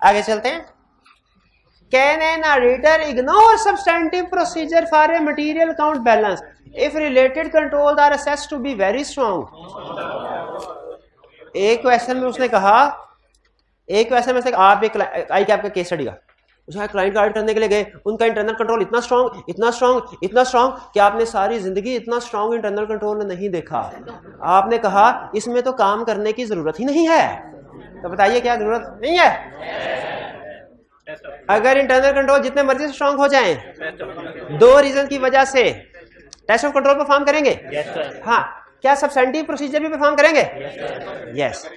आगे चलते हैं। Can an auditor ignore substantive procedure for a material account balance if related controls are assessed to be very strong. एक क्वेश्चन में उसने कहा, एक क्वेश्चन में से आप एक आई कैप का केस स्टडी का उसका क्लाइंट का ऑडिट करने के लिए गए, उनका इंटरनल कंट्रोल इतना स्ट्रॉन्ग कि आपने सारी जिंदगी इतना स्ट्रॉन्ग इंटरनल कंट्रोल नहीं देखा। आपने कहा इसमें तो काम करने की जरूरत ही नहीं है, तो बताइए क्या जरूरत नहीं है? अगर इंटरनल कंट्रोल जितने मर्जी स्ट्रॉन्ग हो जाएं, 2 रीजन की वजह से टेस्ट ऑफ कंट्रोल परफॉर्म करेंगे। हाँ, क्या सब्सटेंटिव प्रोसीजर भी परफॉर्म करेंगे? यस,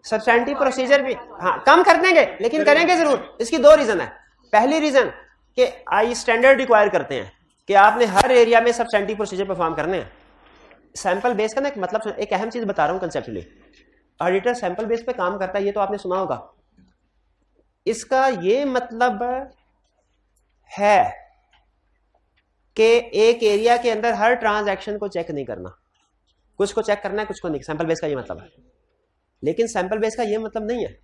सब्सटेंटिव प्रोसीजर भी हाँ कम कर देंगे, लेकिन करेंगे जरूर। इसकी 2 रीजन है। पहली रीजन कि आई स्टैंडर्ड रिक्वायर करते हैं कि आपने हर एरिया में सब्सटेंटिव प्रोसीजर परफॉर्म करने हैं। सैंपल बेस का ना मतलब एक अहम चीज बता रहा हूं कंसेप्चुअली, ऑडिटर सैंपल बेस पे काम करता है, ये तो आपने सुना होगा। इसका ये मतलब है कि एक एरिया के अंदर हर ट्रांजैक्शन को चेक नहीं करना, कुछ को चेक करना है, कुछ को नहीं। सैंपल बेस का ये मतलब है। लेकिन सैंपल बेस का ये मतलब नहीं है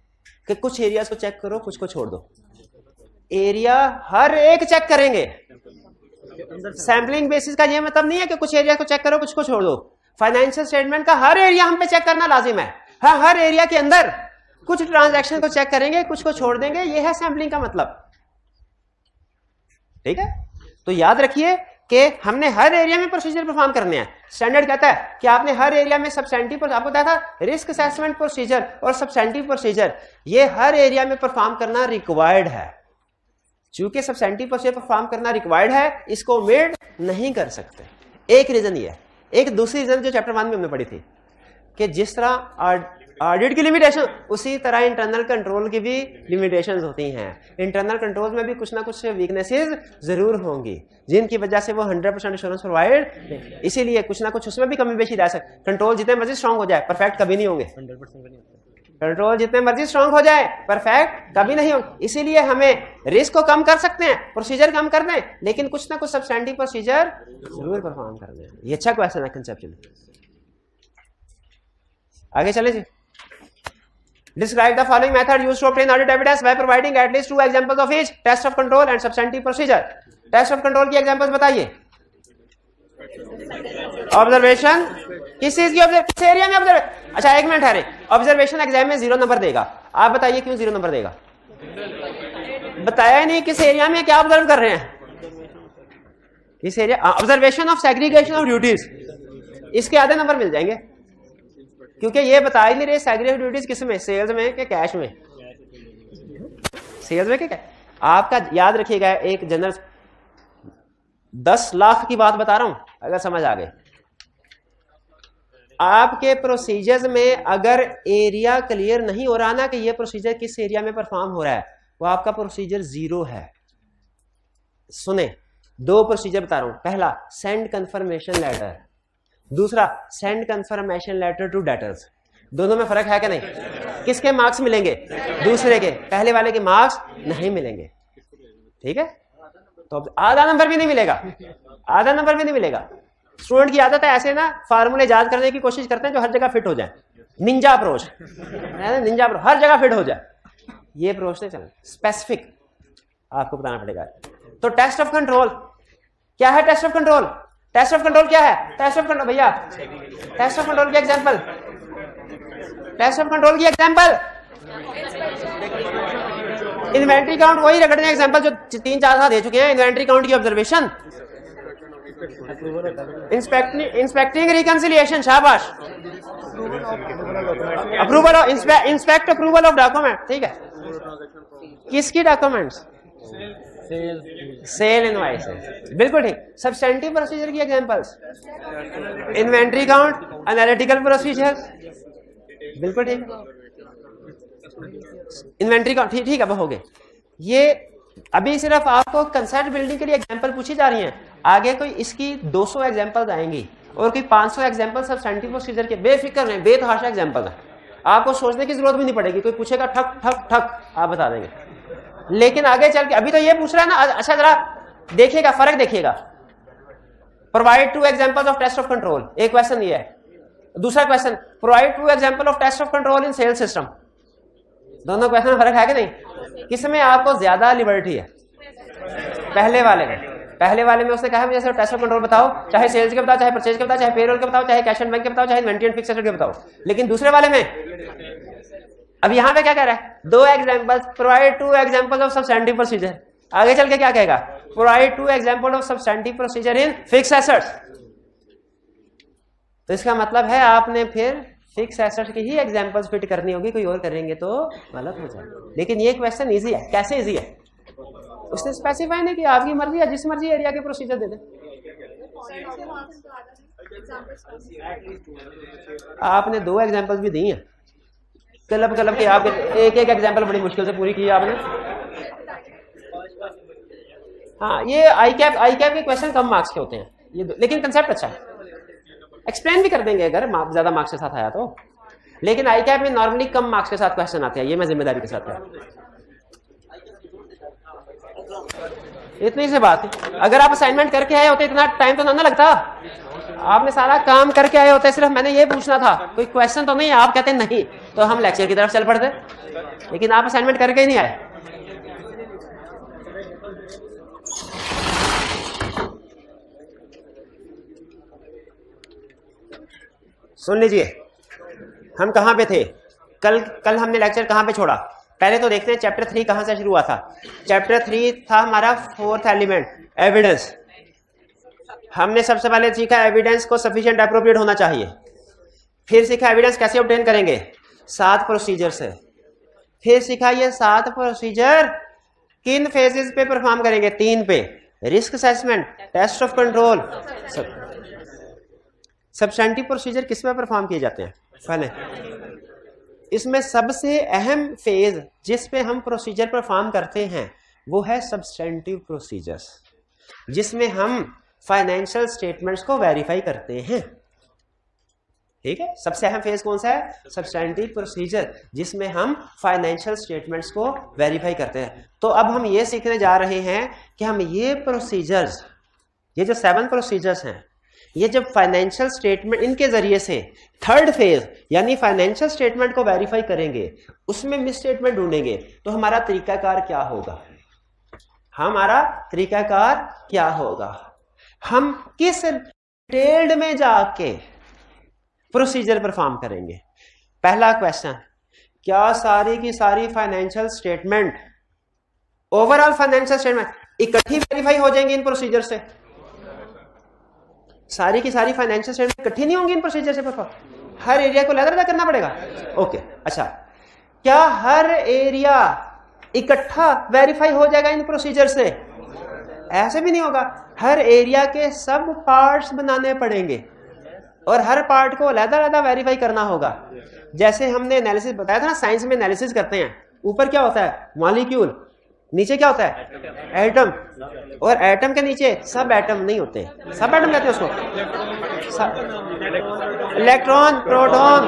कि कुछ एरियाज को चेक करो, कुछ को छोड़ दो। एरिया हर एक चेक करेंगे। सैंपलिंग बेसिस का ये मतलब नहीं है कि कुछ एरिया को चेक करो, कुछ को छोड़ दो। फाइनेंशियल स्टेटमेंट का हर एरिया हम पे चेक करना लाजिम है। हाँ, हर एरिया के अंदर कुछ ट्रांजैक्शन को चेक करेंगे, कुछ को छोड़ देंगे। ये है सैंपलिंग का मतलब। ठीक है, तो याद रखिए कि हमने हर एरिया में प्रोसीजर परफॉर्म करने हैं। स्टैंडर्ड कहता है कि आपने हर एरिया में सब्सटेंटिव, आपको बताया था रिस्क असेसमेंट प्रोसीजर और सब्सटेंटिव प्रोसीजर, ये हर एरिया में परफॉर्म करना रिक्वायर्ड है। चूंकि सब्सटेंटिव प्रोसीजर परफॉर्म करना रिक्वायर्ड है, इसको ओमिट नहीं कर सकते। एक रीजन ये है। एक दूसरी रीजन जो चैप्टर 1 में हमने पढ़ी थी कि जिस तरह ऑडिट की लिमिटेशन, उसी तरह इंटरनल कंट्रोल की भी लिमिटेशंस होती हैं। इंटरनल कंट्रोल में भी कुछ ना कुछ वीकनेसेस जरूर होंगी जिनकी वजह से वो 100% एश्योरेंस प्रोवाइड, इसीलिए कुछ ना कुछ उसमें भी कमी बेशी रह सकती। कंट्रोल जितने मर्जी स्ट्रांग हो जाए, परफेक्ट कभी नहीं होंगे। कंट्रोल जितने मर्जी स्ट्रांग हो जाए, परफेक्ट कभी नहीं होंगे। इसीलिए हमें रिस्क को कम कर सकते हैं, प्रोसीजर कम कर दें, लेकिन कुछ ना कुछ सब्सटेंटिव प्रोसीजर जरूर परफॉर्म कर दें। ये अच्छा क्वेश्चन है कंसेप्चुअली। आगे चले जी। Describe the following method used to obtain audit evidence by providing at least 2 examples of each test of control and substantive procedure. Test of control की examples बताइए। Observation, किस चीज की ऑब्जर्व, किस एरिया में ऑब्जर्व। अच्छा एक मिनट ठहरे, ऑब्जर्वेशन एग्जाम में 0 नंबर देगा। आप बताइए क्यों 0 नंबर देगा? बताया नहीं किस एरिया में क्या ऑब्जर्व कर रहे हैं। किस area, observation of segregation of duties, इसके आधे नंबर मिल जाएंगे, क्योंकि ये बता ही नहीं रहे सेग्रीगेटेड ड्यूटीज किस में, सेल्स में कि कैश में। सेल्स में कि कैश। आपका याद रखिएगा, एक जनरल 10 लाख की बात बता रहा हूं, अगर समझ आ गए। आपके प्रोसीजर्स में अगर एरिया क्लियर नहीं हो रहा ना कि ये प्रोसीजर किस एरिया में परफॉर्म हो रहा है, वो आपका प्रोसीजर 0 है। सुने, 2 प्रोसीजर बता रहा हूं। पहला सेंड कंफर्मेशन लेटर, दूसरा send confirmation letter to debtors. दोनों में फर्क है कि नहीं? किसके मार्क्स मिलेंगे? दूसरे के। पहले वाले के मार्क्स नहीं मिलेंगे। ठीक है, तो आधा नंबर भी नहीं मिलेगा, आधा नंबर भी नहीं मिलेगा। स्टूडेंट की आदत है ऐसे ना फार्मूले याद करने की कोशिश करते हैं जो हर जगह फिट हो जाए। निंजा अप्रोच, निंजा अप्रोच हर जगह फिट हो जाए, ये अप्रोच नहीं चलना। स्पेसिफिक आपको बताना पड़ेगा। तो टेस्ट ऑफ कंट्रोल क्या है? Test of control, test of control क्या है? टेस्ट ऑफ कंट्रोल भैया, टेस्ट ऑफ कंट्रोल की एग्जांपल, टेस्ट ऑफ कंट्रोल की एग्जांपल इन्वेंट्री काउंट, वही रगड़ने एग्जांपल जो 3-4 साल दे चुके हैं। इन्वेंट्री काउंट की ऑब्जर्वेशन, इंस्पेक्टिंग रिकंसिलिएशन, शाबाश, approval of inspect approval of document. ठीक है, किसकी डॉक्यूमेंट्स? सेल इनवॉइसेस, बिल्कुल ठीक। सब्सटेंटिव प्रोसीजर की examples, inventory count, analytical procedure, बिल्कुल ठीक। इन्वेंट्री काउंट ठीक है, वो हो गए। ये अभी सिर्फ आपको कंसेप्ट बिल्डिंग के लिए एग्जांपल पूछी जा रही हैं। आगे कोई इसकी 200 एग्जांपल्स आएंगी और कोई 500 एग्जांपल सब्सटेंटिव प्रोसीजर के। बेफिक्र रहें, बेतहाशा एग्जांपल है, आपको सोचने की जरूरत भी नहीं पड़ेगी। कोई पूछेगा ठक ठक ठक आप बता देंगे। लेकिन आगे चल के, अभी तो ये पूछ रहा है ना, अच्छा जरा देखिएगा, फर्क देखिएगा। Provide 2 examples of test of control, एक क्वेश्चन ये है। दूसरा question, provide 2 example of test of control in sales system. दोनों क्वेश्चन में फर्क है कि नहीं? किसमें आपको ज्यादा लिबर्टी है? पहले वाले में। पहले वाले में उसने कहा जैसे टेस्ट ऑफ कंट्रोल बताओ, चाहे सेल्स के बताओ, चाहे परचेज के बताओ, चाहे पेरोल के बताओ, चाहे कैश एंड बैंक के बताओ, चाहे इन्वेंट्री एंड फिक्स्ड एसेट के बताओ। लेकिन दूसरे वाले में अब यहां पे क्या कह रहा है? 2 examples, provide 2 examples of substantive procedure. आगे चल के क्या कहेगा? Provide 2 example of substantive procedure in fixed assets. तो इसका मतलब है आपने फिर फिक्स एसेट की ही एग्जांपल्स फिट करनी होगी, कोई और करेंगे तो गलत हो जाएगा। लेकिन ये क्वेश्चन इजी है। कैसे इजी है? उसने स्पेसिफाई नहीं किया, आपकी मर्जी है, जिस मर्जी एरिया के प्रोसीजर दे दे। आपने 2 एग्जांपल्स भी दी हैं, क्लब के आप एक एग्जांपल बड़ी मुश्किल से पूरी की आपने। हाँ, ये आई कैप के क्वेश्चन कम मार्क्स के होते हैं ये, लेकिन कंसेप्ट अच्छा है। एक्सप्लेन भी कर देंगे अगर ज्यादा मार्क्स के साथ आया तो, लेकिन आई कैप में नॉर्मली कम मार्क्स के साथ क्वेश्चन आते हैं, ये मैं जिम्मेदारी के साथ है। इतनी सी बात है। अगर आप असाइनमेंट करके आए होते इतना टाइम तो ना लगता, आपने सारा काम करके आए होते, सिर्फ मैंने ये पूछना था कोई क्वेश्चन तो नहीं, आप कहते नहीं तो हम लेक्चर की तरफ चल पड़ते, लेकिन आप असाइनमेंट करके ही नहीं आए। सुन लीजिए, हम कहां पे थे कल हमने लेक्चर कहां पे छोड़ा। पहले तो देखते हैं चैप्टर 3 कहां से शुरू हुआ था। चैप्टर 3 था हमारा फोर्थ एलिमेंट, एविडेंस। हमने सबसे पहले सीखा एविडेंस को सफिशिएंट एप्रोप्रिएट होना चाहिए। फिर सीखा एविडेंस कैसे ऑब्टेन करेंगे, 7 प्रोसीजर से। फिर सीखा ये 7 प्रोसीजर किन फेजेस पे परफॉर्म करेंगे, 3 पे, risk assessment, test of control, substantive procedure किस में परफॉर्म किए जाते हैं। पहले इसमें सबसे अहम फेज जिस पे हम प्रोसीजर परफॉर्म करते हैं वो है सब्सटेंटिव प्रोसीजर्स, जिसमें हम फाइनेंशियल स्टेटमेंट्स को वेरीफाई करते हैं। ठीक है, सबसे अहम फेज कौन सा है, सब्सटेंटिव प्रोसीजर, जिसमें हम फाइनेंशियल स्टेटमेंट्स को वेरीफाई करते हैं। तो अब हम ये सीखने जा रहे हैं कि हम ये प्रोसीजर्स, ये जो 7 प्रोसीजर्स हैं, ये जब फाइनेंशियल स्टेटमेंट इनके जरिए से थर्ड फेज यानी फाइनेंशियल स्टेटमेंट को वेरीफाई करेंगे, उसमें मिस स्टेटमेंट ढूंढेंगे, तो हमारा तरीकाकार क्या होगा, हमारा तरीकाकार क्या होगा, हम किस डिटेल्ड में जाके प्रोसीजर परफॉर्म करेंगे। पहला क्वेश्चन, क्या सारी की सारी financial statement, overall financial statement इकट्ठी वेरीफाई हो जाएंगी इन प्रोसीजर से। सारी की सारी फाइनेंशियल स्टेटमेंट इकट्ठी नहीं होंगी इन प्रोसीजर से परफॉर्म, हर एरिया को अलग-अलग करना पड़ेगा। ओके, अच्छा, क्या हर एरिया इकट्ठा वेरीफाई हो जाएगा इन प्रोसीजर से, ऐसे भी नहीं होगा। हर एरिया के सब पार्ट्स बनाने पड़ेंगे और हर पार्ट को अलग-अलग वेरीफाई करना होगा। जैसे हमने एनालिसिस बताया था ना, साइंस में एनालिसिस करते हैं, ऊपर क्या होता है, मॉलिक्यूल, नीचे क्या होता है, एटम, और एटम के नीचे सब एटम नहीं होते, सब एटम कहते हैं उसको, इलेक्ट्रॉन, प्रोटॉन,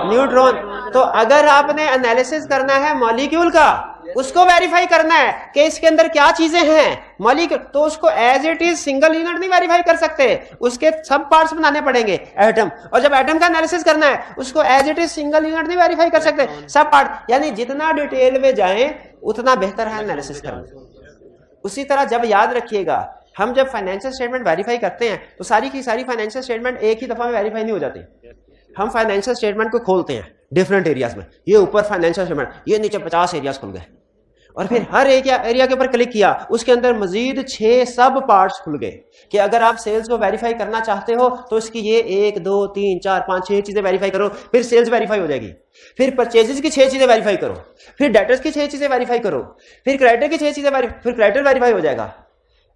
न्यूट्रॉन। तो अगर आपने एनालिसिस करना है मॉलिक्यूल का, उसको वेरीफाई करना है कि इसके अंदर क्या चीजें हैं मॉलिक्यूल, तो उसको as it is single unit नहीं वेरीफाई कर सकते, उसके सब पार्ट्स बनाने पड़ेंगे एटम। और जब एटम का एनालिसिस करना है उसको as it is single unit नहीं वेरीफाई कर सकते, सब पार्ट। यानी जितना डिटेल में जाएं उतना बेहतर है एनालिसिस करना। उसी तरह जब याद रखिएगा, हम जब फाइनेंशियल स्टेटमेंट वेरीफाई करते हैं तो सारी की सारी फाइनेंशियल स्टेटमेंट एक ही दफा में वेरीफाई नहीं हो जाती। हम फाइनेंशियल स्टेटमेंट को खोलते हैं डिफरेंट एरियाज में, ये ऊपर फाइनेंशियल स्टेटमेंट, ये नीचे 50 एरियाज खुल गए, और फिर हर एरिया के ऊपर क्लिक किया, उसके अंदर मजीद 6 सब पार्ट्स खुल गए कि अगर आप सेल्स को वेरीफाई करना चाहते हो तो इसकी ये 1 2 3 4 5 6 चीजें वेरीफाई करो, फिर सेल्स वेरीफाई हो जाएगी। फिर परचेजेस की 6 चीजें वेरीफाई करो, फिर डेटर्स की 6 चीजें वेरीफाई करो, फिर क्रेडिटर की 6 चीजें फिर क्रेडिटर वेरीफाई हो जाएगा।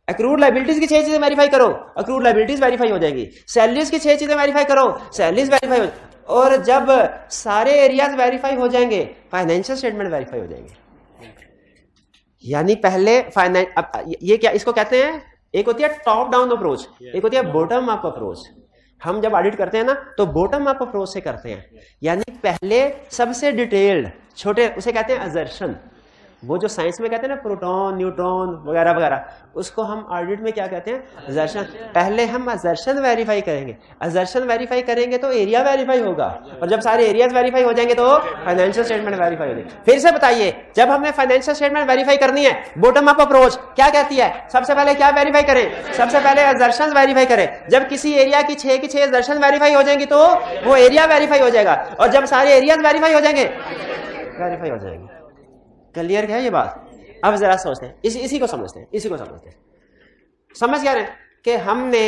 एक्रूड लाइबिलिटीज की 6 चीजें वेरीफाई करो, एक्रूड लाइबिलिटीज वेरीफाई हो जाएंगी। सैलरीज की 6 चीजें वेरीफाई करो, सैलरीज वेरीफाई हो। और जब सारे एरियाज वेरीफाई हो जाएंगे, फाइनेंशियल स्टेटमेंट वेरीफाई हो जाएंगे। यानी पहले ये क्या इसको कहते हैं, एक होती है टॉप डाउन अप्रोच, एक होती है बॉटम अप अप्रोच। हम जब ऑडिट करते हैं ना तो बॉटम अप अप्रोच से करते हैं, यानी पहले सबसे डिटेल्ड छोटे, उसे कहते हैं असर्शन। वो जो साइंस में कहते हैं ना प्रोटॉन, न्यूट्रॉन वगैरह वगैरह, उसको हम ऑडिट में क्या कहते हैं, असर्शन। पहले हम असर्शन वेरीफाई करेंगे, असर्शन वेरीफाई करेंगे तो एरिया वेरीफाई होगा, और जब सारे एरियाज वेरीफाई हो जाएंगे तो फाइनेंशियल स्टेटमेंट वेरीफाई हो जाएगी। फिर से बताइए, जब हमने फाइनेंशियल स्टेटमेंट वेरीफाई करनी है, बॉटम अप अप्रोच क्या कहती है, सबसे पहले क्या वेरीफाई करें, सबसे पहले असर्शन वेरीफाई करें। जब किसी एरिया की 6 की 6 असर्शन वेरीफाई हो जाएंगी तो वो एरिया वेरीफाई हो जाएगा, और जब सारे एरियाज वेरीफाई हो जाएंगे, वेरीफाई हो जाएंगे। क्लियर है ये बात? अब जरा सोचते हैं, इसी को समझते हैं, इसी को समझते हैं। समझ गया कि हमने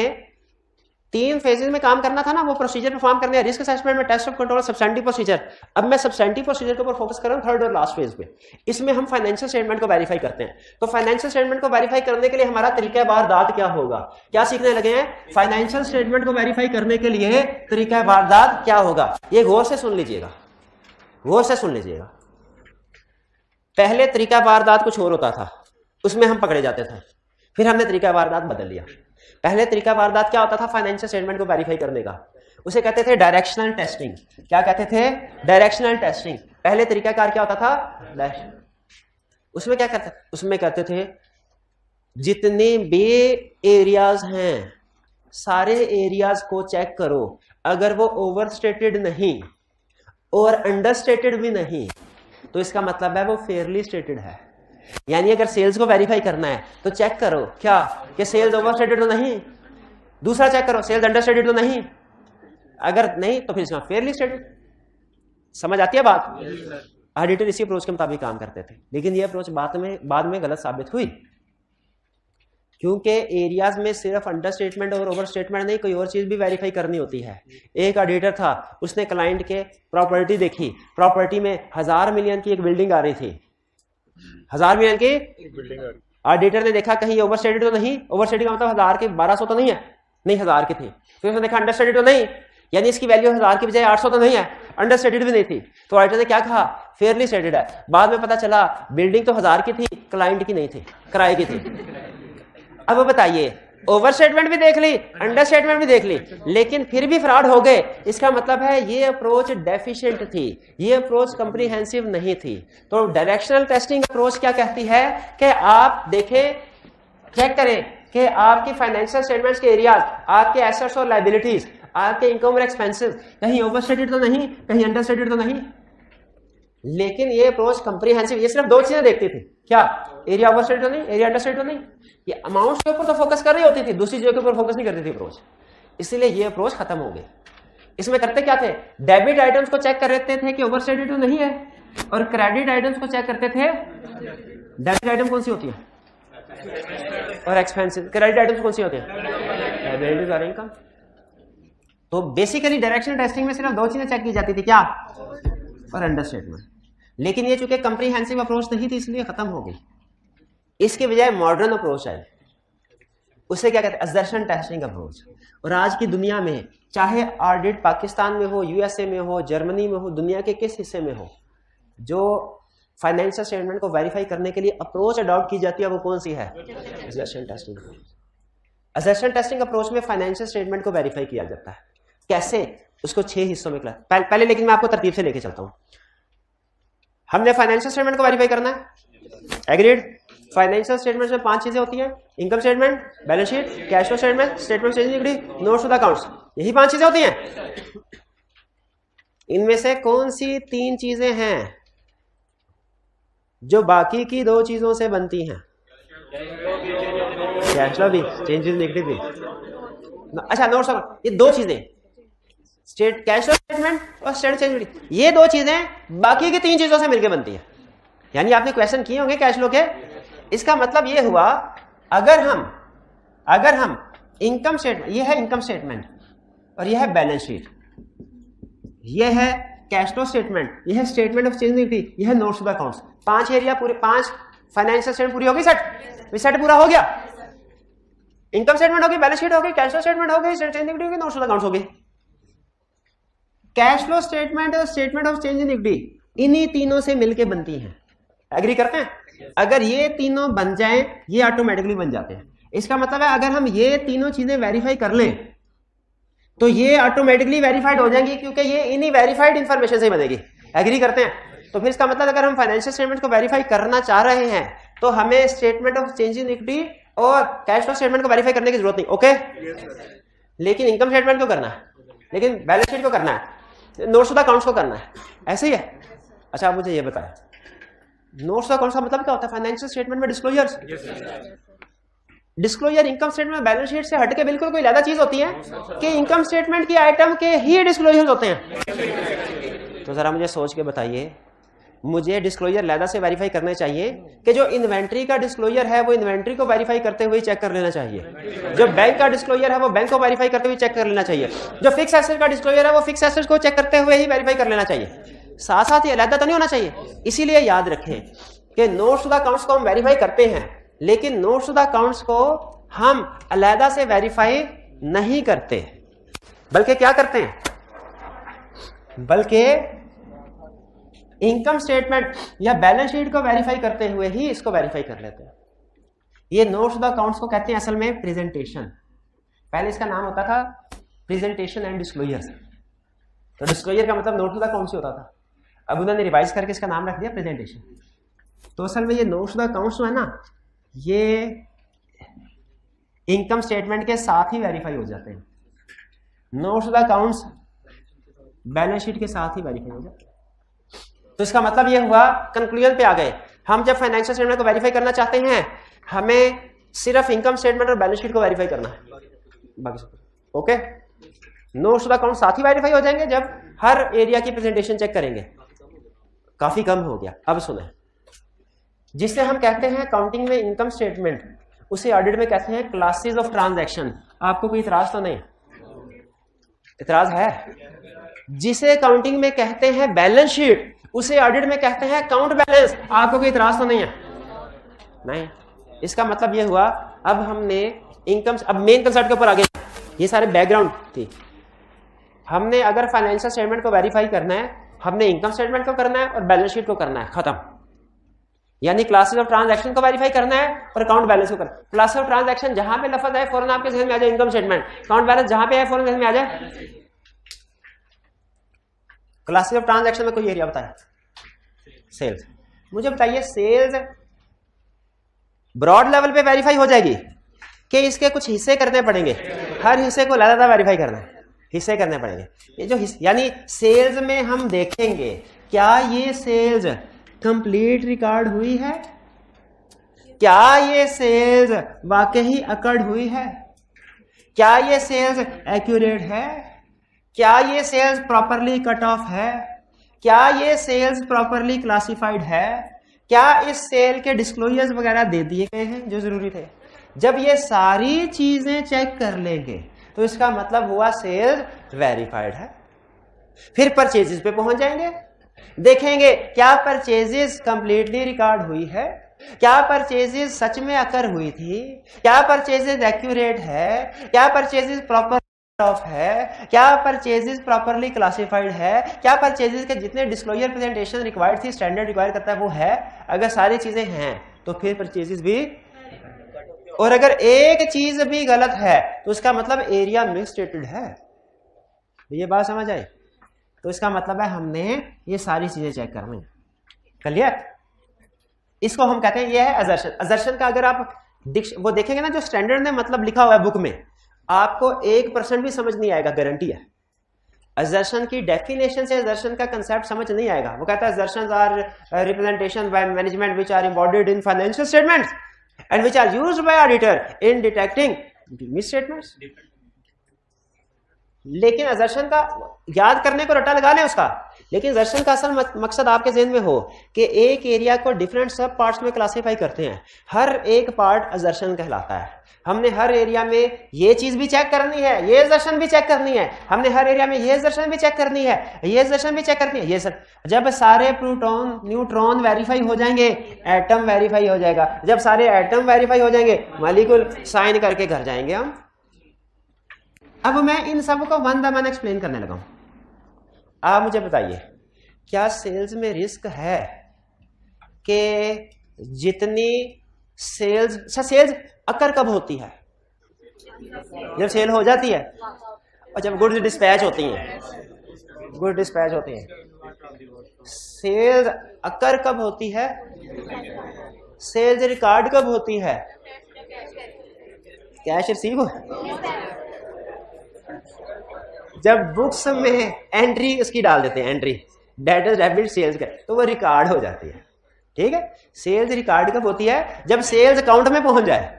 3 फेजेस में काम करना था ना, वो प्रोसीजर परफॉर्म करने हैं, रिस्क असेसमेंट में, test of control, substantive procedure. अब मैं सब्सटेंटिव प्रोसीजर के ऊपर फोकस कर रहा हूं, थर्ड और लास्ट फेज पे। इसमें हम फाइनेंशियल स्टेटमेंट को वेरीफाई करते हैं। तो फाइनेंशियल स्टेटमेंट को वेरीफाई करने के लिए हमारा तरीका वारदात क्या होगा, क्या सीखने लगे हैं, फाइनेंशियल स्टेटमेंट को वेरीफाई करने के लिए तरीका वारदात क्या होगा। ये गौर से सुन लीजिएगा, गौर से सुन लीजिएगा। पहले तरीका वारदात कुछ और होता था, उसमें हम पकड़े जाते थे, फिर हमने तरीका वारदात बदल लिया। पहले तरीका वारदात क्या होता था फाइनेंशियल स्टेटमेंट को वेरीफाई करने का, उसे कहते थे डायरेक्शनल टेस्टिंग। क्या कहते थे, डायरेक्शनल टेस्टिंग। पहले तरीकाकार क्या होता था, उसमें क्या करते, उसमें कहते थे जितने भी एरियाज हैं सारे एरियाज को चेक करो, अगर वो ओवरस्टेटेड नहीं और अंडरस्टेटेड भी नहीं तो इसका मतलब है वो फेयरली स्टेटेड है। यानी अगर सेल्स को वेरीफाई करना है तो चेक करो क्या कि सेल्स ओवरस्टेटेड तो नहीं, दूसरा चेक करो सेल्स अंडरस्टेटेड तो नहीं, अगर नहीं तो फिर इसका फेयरली स्टेटेड। समझ आती है बात? ऑडिटर इसी अप्रोच के मुताबिक काम करते थे, लेकिन ये अप्रोच बाद में गलत साबित हुई, क्योंकि एरियाज में सिर्फ अंडर स्टेटमेंट और ओवर स्टेटमेंट नहीं, कोई और चीज भी वेरीफाई करनी होती है। एक ऑडिटर था, उसने क्लाइंट के प्रॉपर्टी देखी, प्रॉपर्टी में 1000 मिलियन की एक बिल्डिंग आ रही थी, 1000 मिलियन की बिल्डिंग। ऑडिटर ने देखा कहीं ओवर स्टेटेड तो नहीं, ओवर स्टेटेड का मतलब 1000 के 1200 तो नहीं है, नहीं 1000 की थी। फिर उसने देखा अंडर स्टेटेड तो नहीं, यानी इसकी वैल्यू 1000 की बजाय 800 तो नहीं है, अंडर स्टेटेड भी नहीं थी। तो ऑडिटर ने क्या कहा, फेयरली स्टेटेड है। बाद में पता चला बिल्डिंग तो 1000 की थी, क्लाइंट की नहीं थी, किराए की थी। अब बताइए, ओवर स्टेटमेंट भी देख ली, अंडर स्टेटमेंट भी देख ली, लेकिन फिर भी फ्रॉड हो गए। इसका मतलब है ये अप्रोच डेफिशिएंट थी, ये अप्रोच कंप्रीहेंसिव नहीं थी। तो डायरेक्शनल टेस्टिंग अप्रोच क्या कहती है कि आप देखें, चेक करें कि आपकी फाइनेंशियल स्टेटमेंट्स के एरियाज, आपके एसेट्स और लायबिलिटीज, आपके इनकम और एक्सपेंसेस कहीं ओवरस्टेटेड तो नहीं, कहीं अंडरस्टेटेड तो नहीं। लेकिन ये अप्रोच कंप्रीहेंसिव, ये सिर्फ दो चीजें देखती थी, क्या एरिया ओवरस्टेटेड तो नहीं, एरिया अंडरस्टेटेड तो नहीं। ये अमाउंट के ऊपर तो फोकस कर रही होती थी, दूसरी चीजों के ऊपर फोकस नहीं करती थी अप्रोच, इसलिए ये अप्रोच खत्म हो गई। इसमें करते क्या थे, डेबिट आइटम्स को चेक कर लेते थे कि ओवरस्टेटेड तो नहीं है, और क्रेडिट आइटम्स को चेक करते थे। डेबिट आइटम कौन सी होती है और एक्सपेंसिव, क्रेडिट आइटम्स कौन सी होती है इनकम। तो बेसिकली डायरेक्शनल टेस्टिंग में सिर्फ दो चीजें चेक की जाती थी, क्या और अंडरस्टेटमेंट। लेकिन ये चूंकि कंप्रीहेंसिव अप्रोच नहीं थी इसलिए खत्म हो गई। इसके बजाय मॉडर्न अप्रोच आई, उसे क्या कहते हैं, असर्शन टेस्टिंग अप्रोच। और आज की दुनिया में चाहे ऑडिट पाकिस्तान में हो, यूएसए में हो, जर्मनी में हो, दुनिया के किस हिस्से में हो, जो फाइनेंशियल स्टेटमेंट को वेरीफाई करने के लिए अप्रोच अडॉप्ट की जाती है वो कौन सी है, assertion testing approach. Assertion testing approach में फाइनेंशियल स्टेटमेंट को वेरीफाई किया जाता है। कैसे, उसको 6 हिस्सों में पहले लेकिन मैं आपको तरतीब से लेके चलता हूं। हमने फाइनेंशियल स्टेटमेंट को वेरीफाई करना है, एग्रीड। फाइनेंशियल स्टेटमेंट में 5 चीजें होती हैं, income statement, balance sheet, cash flow statement, statement of changing liquidity, notes to the accounts, यही 5 चीजें होती हैं। इनमें से कौन सी 3 चीजें हैं जो बाकी की 2 चीजों से बनती हैं? कैश फ्लो भी, चेंजिंग लिक्विडिटी भी। अच्छा, नोट्स, ये 2 चीजें, कैश फ्लो स्टेटमेंट और स्टेटमेंट चेंज लिक्विडिटी, ये 2 चीजें बाकी की 3 चीजों से मिलकर बनती है। यानी आपने क्वेश्चन किए होंगे कैश फ्लो के, इसका मतलब ये हुआ अगर हम इनकम स्टेटमेंट, ये है इनकम स्टेटमेंट और ये है बैलेंस शीट, ये है कैश फ्लो स्टेटमेंट, ये है स्टेटमेंट ऑफ चेंजिंग लिक्विडिटी, ये है notes to the accounts. 5 area पूरे, 5 फाइनेंशियल स्टेटमेंट पूरी होगी, सेट पूरा हो गया। इनकम स्टेटमेंट होगी, बैलेंस शीट होगी, कैश फ्लो स्टेटमेंट होगी, स्टेटमेंट ऑफ चेंजिंग लिक्विडिटी होगी, नोट्स टू द अकाउंट्स होगी। कैश फ्लो स्टेटमेंट और स्टेटमेंट ऑफ चेंजिंग लिक्विडिटी इन्हीं तीनों से मिलकर बनती हैं। एग्री करते हैं? अगर ये तीनों बन जाएं, ये ऑटोमेटिकली बन जाते हैं। इसका मतलब है अगर हम ये तीनों चीजें वेरीफाई कर लें तो ये ऑटोमेटिकली वेरीफाइड हो जाएंगी, क्योंकि ये इन्हीं वेरीफाइड इंफॉर्मेशन से बनेगी। एग्री करते हैं? तो फिर इसका मतलब अगर हम फाइनेंशियल स्टेटमेंट को वेरीफाई करना चाह रहे हैं तो हमें स्टेटमेंट ऑफ चेंजिंग लिक्विडिटी और कैश फ्लो स्टेटमेंट को वेरीफाई करने की जरूरत नहीं। ओके, लेकिन इनकम स्टेटमेंट को करना है, लेकिन बैलेंस शीट को करना है, नोट्स टू द अकाउंट्स को करना है, ऐसे ही है। अच्छा, आप मुझे ये बताएं, नोट्स टू द अकाउंट्स का मतलब क्या होता है? फाइनेंशियल स्टेटमेंट में disclosures. Disclosure income statement balance sheet से हटके बिल्कुल कोई ज्यादा चीज होती है कि इनकम स्टेटमेंट की आइटम के ही डिस्क्लोजर्स होते हैं। तो जरा मुझे सोच के बताइए, मुझे डिस्क्लोजर लैदा से वेरीफाई करने चाहिए कि जो इन्वेंट्री का डिस्क्लोजर है वो इन्वेंट्री को वेरीफाई करते हुए चेक कर लेना चाहिए, जो बैंक का डिस्क्लोजर है वो बैंक को वेरीफाई करते हुए चेक कर लेना चाहिए, जो फिक्स एसेट का डिस्क्लोजर है वो फिक्स एसेट को चेक करते हुए ही वेरीफाई कर लेना चाहिए, साथ साथ ही अलग तो नहीं होना चाहिए। इसीलिए याद रखें कि नोट्स टू द अकाउंट्स को हम वेरीफाई करते हैं, लेकिन नोट्स टू द अकाउंट्स को हम अलग से वेरीफाई नहीं करते, बल्कि क्या करते हैं, बल्कि इनकम स्टेटमेंट या बैलेंस शीट को वेरीफाई करते हुए ही इसको वेरीफाई कर लेते हैं। ये नोट्स टू द अकाउंट्स को कहते हैं असल में प्रेजेंटेशन। पहले इसका नाम होता था प्रेजेंटेशन एंड डिस्क्लोजर। तो डिस्क्लोजर का मतलब नोट टू द अकाउंट्स होता था, अब उन्होंने रिवाइज करके इसका नाम रख दिया प्रेजेंटेशन। तो असल में ये नोट्स टू द अकाउंट्स है ना, ये इनकम स्टेटमेंट के साथ ही वेरीफाई हो जाते हैं, notes the accounts balance sheet के साथ ही वेरीफाई हो जाते हैं। तो इसका मतलब ये हुआ, कंक्लूजन पे आ गए, हम जब फाइनेंशियल स्टेटमेंट को वेरीफाई करना चाहते हैं हमें सिर्फ इनकम स्टेटमेंट और बैलेंस शीट को वेरीफाई करना है, बाकी सब okay. Notes to the account साथ ही वेरीफाई हो जाएंगे जब हर एरिया की प्रेजेंटेशन चेक करेंगे। काफी कम हो गया। अब सुने, जिसे हम कहते हैं काउंटिंग में इनकम स्टेटमेंट, उसे ऑडिट में कहते हैं क्लासेस ऑफ ट्रांजैक्शन। आपको कोई इतराज तो नहीं? इतराज है? जिसे काउंटिंग में कहते हैं बैलेंस शीट, उसे ऑडिट में कहते हैं अकाउंट बैलेंस। आपको कोई इतराज तो नहीं है? नहीं। इसका मतलब यह हुआ, अब हमने इनकम, अब मेन कंसेप्ट के ऊपर आ गए, ये सारे बैकग्राउंड थी। हमने अगर फाइनेंशियल स्टेटमेंट को वेरीफाई करना है, हमने इनकम स्टेटमेंट को करना है और बैलेंस शीट को करना है, खत्म। यानी क्लासेस ऑफ ट्रांजैक्शन को वेरीफाई करना है और अकाउंट बैलेंस को करना है। क्लास ऑफ ट्रांजैक्शन जहां पे लफ्ज है फौरन आपके जहन में आ जाए इनकम स्टेटमेंट, अकाउंट बैलेंस जहां पे है फौरन जहन में आ जाए। क्लासेस ऑफ ट्रांजैक्शन में कोई एरिया बताए? सेल्स। मुझे बताइए, सेल्स ब्रॉड लेवल पे वेरीफाई हो जाएगी कि इसके कुछ हिस्से करने पड़ेंगे? हर हिस्से को अलग अलग वेरीफाई करना है, हिस्से करने पड़ेंगे। ये जो यानी सेल्स में हम देखेंगे क्या ये सेल्स कंप्लीट रिकॉर्ड हुई है, क्या ये सेल्स वाकई अकर्ड हुई है, क्या ये सेल्स एक्यूरेट है, क्या ये सेल्स प्रॉपरली कट ऑफ है, क्या ये सेल्स प्रॉपरली क्लासिफाइड है, क्या इस सेल के डिस्क्लोजर्स वगैरह दे दिए गए हैं जो जरूरी थे। जब ये सारी चीजें चेक कर लेंगे तो इसका मतलब हुआ सेल्स वेरीफाइड है। फिर परचेजेस पे पहुंच जाएंगे, देखेंगे क्या परचेजेस कंप्लीटली रिकॉर्ड हुई है, क्या परचेजेस सच में अकर हुई थी, क्या परचेजेस एक्यूरेट है, क्या परचेजेस प्रॉपर ऑफ है, क्या परचेजेस प्रॉपरली क्लासिफाइड है, क्या परचेजेस के जितने डिस्क्लोजर प्रेजेंटेशन रिक्वायर्ड थी, स्टैंडर्ड रिक्वायर करता है वो है। अगर सारी चीजें हैं तो फिर परचेजेस भी, और अगर एक चीज भी गलत है तो उसका मतलब एरिया मिसस्टेटेड है। ये बात समझ आई? तो इसका मतलब है हमने ये सारी चीजें चेक करनी। क्लियर? इसको हम कहते हैं, ये है असर्शन। असर्शन का अगर आप वो देखेंगे ना, जो स्टैंडर्ड में मतलब लिखा हुआ है बुक में, आपको 1% भी समझ नहीं आएगा, गारंटी है। असर्शन की डेफिनेशन से असर्शन का कंसेप्ट समझ नहीं आएगा। वो कहता है assertions are representation by management which are embodied in financial statements and which are used by auditor in detecting misstatements. लेकिन असर्शन का याद करने को रट्टा लगा लें उसका, लेकिन असर्शन का असल मकसद आपके ज़हन में हो कि एक एरिया को डिफरेंट सब पार्ट्स में क्लासिफाई करते हैं, हर एक पार्ट असर्शन कहलाता है। हमने हर एरिया में ये चीज भी चेक करनी है, ये असर्शन भी चेक करनी है, हमने हर एरिया में ये असर्शन भी चेक करनी है, ये असर्शन भी चेक करनी है। ये सर जब सारे प्रोटॉन न्यूट्रॉन वेरीफाई हो जाएंगे, एटम वेरीफाई हो जाएगा। जब सारे एटम वेरीफाई हो जाएंगे, मॉलिक्यूल साइन करके घर जाएंगे हम। अब मैं इन सब को वन बाय वन एक्सप्लेन करने लगा हूं। आप मुझे बताइए, क्या सेल्स में रिस्क है कि जितनी सेल्स अकर कब होती है? जब सेल हो जाती है और जब गुड्स डिस्पैच होती हैं। गुड्स डिस्पैच होती हैं। सेल्स अकर कब होती है? सेल्स रिकॉर्ड कब होती है? कैश रिसीव जब बुक्स में एंट्री उसकी डाल देते हैं, एंट्री डेबिट डेबिट सेल्स का, तो वो रिकॉर्ड हो जाती है। ठीक है? सेल्स रिकॉर्ड कब होती है? जब सेल्स अकाउंट में पहुंच जाए।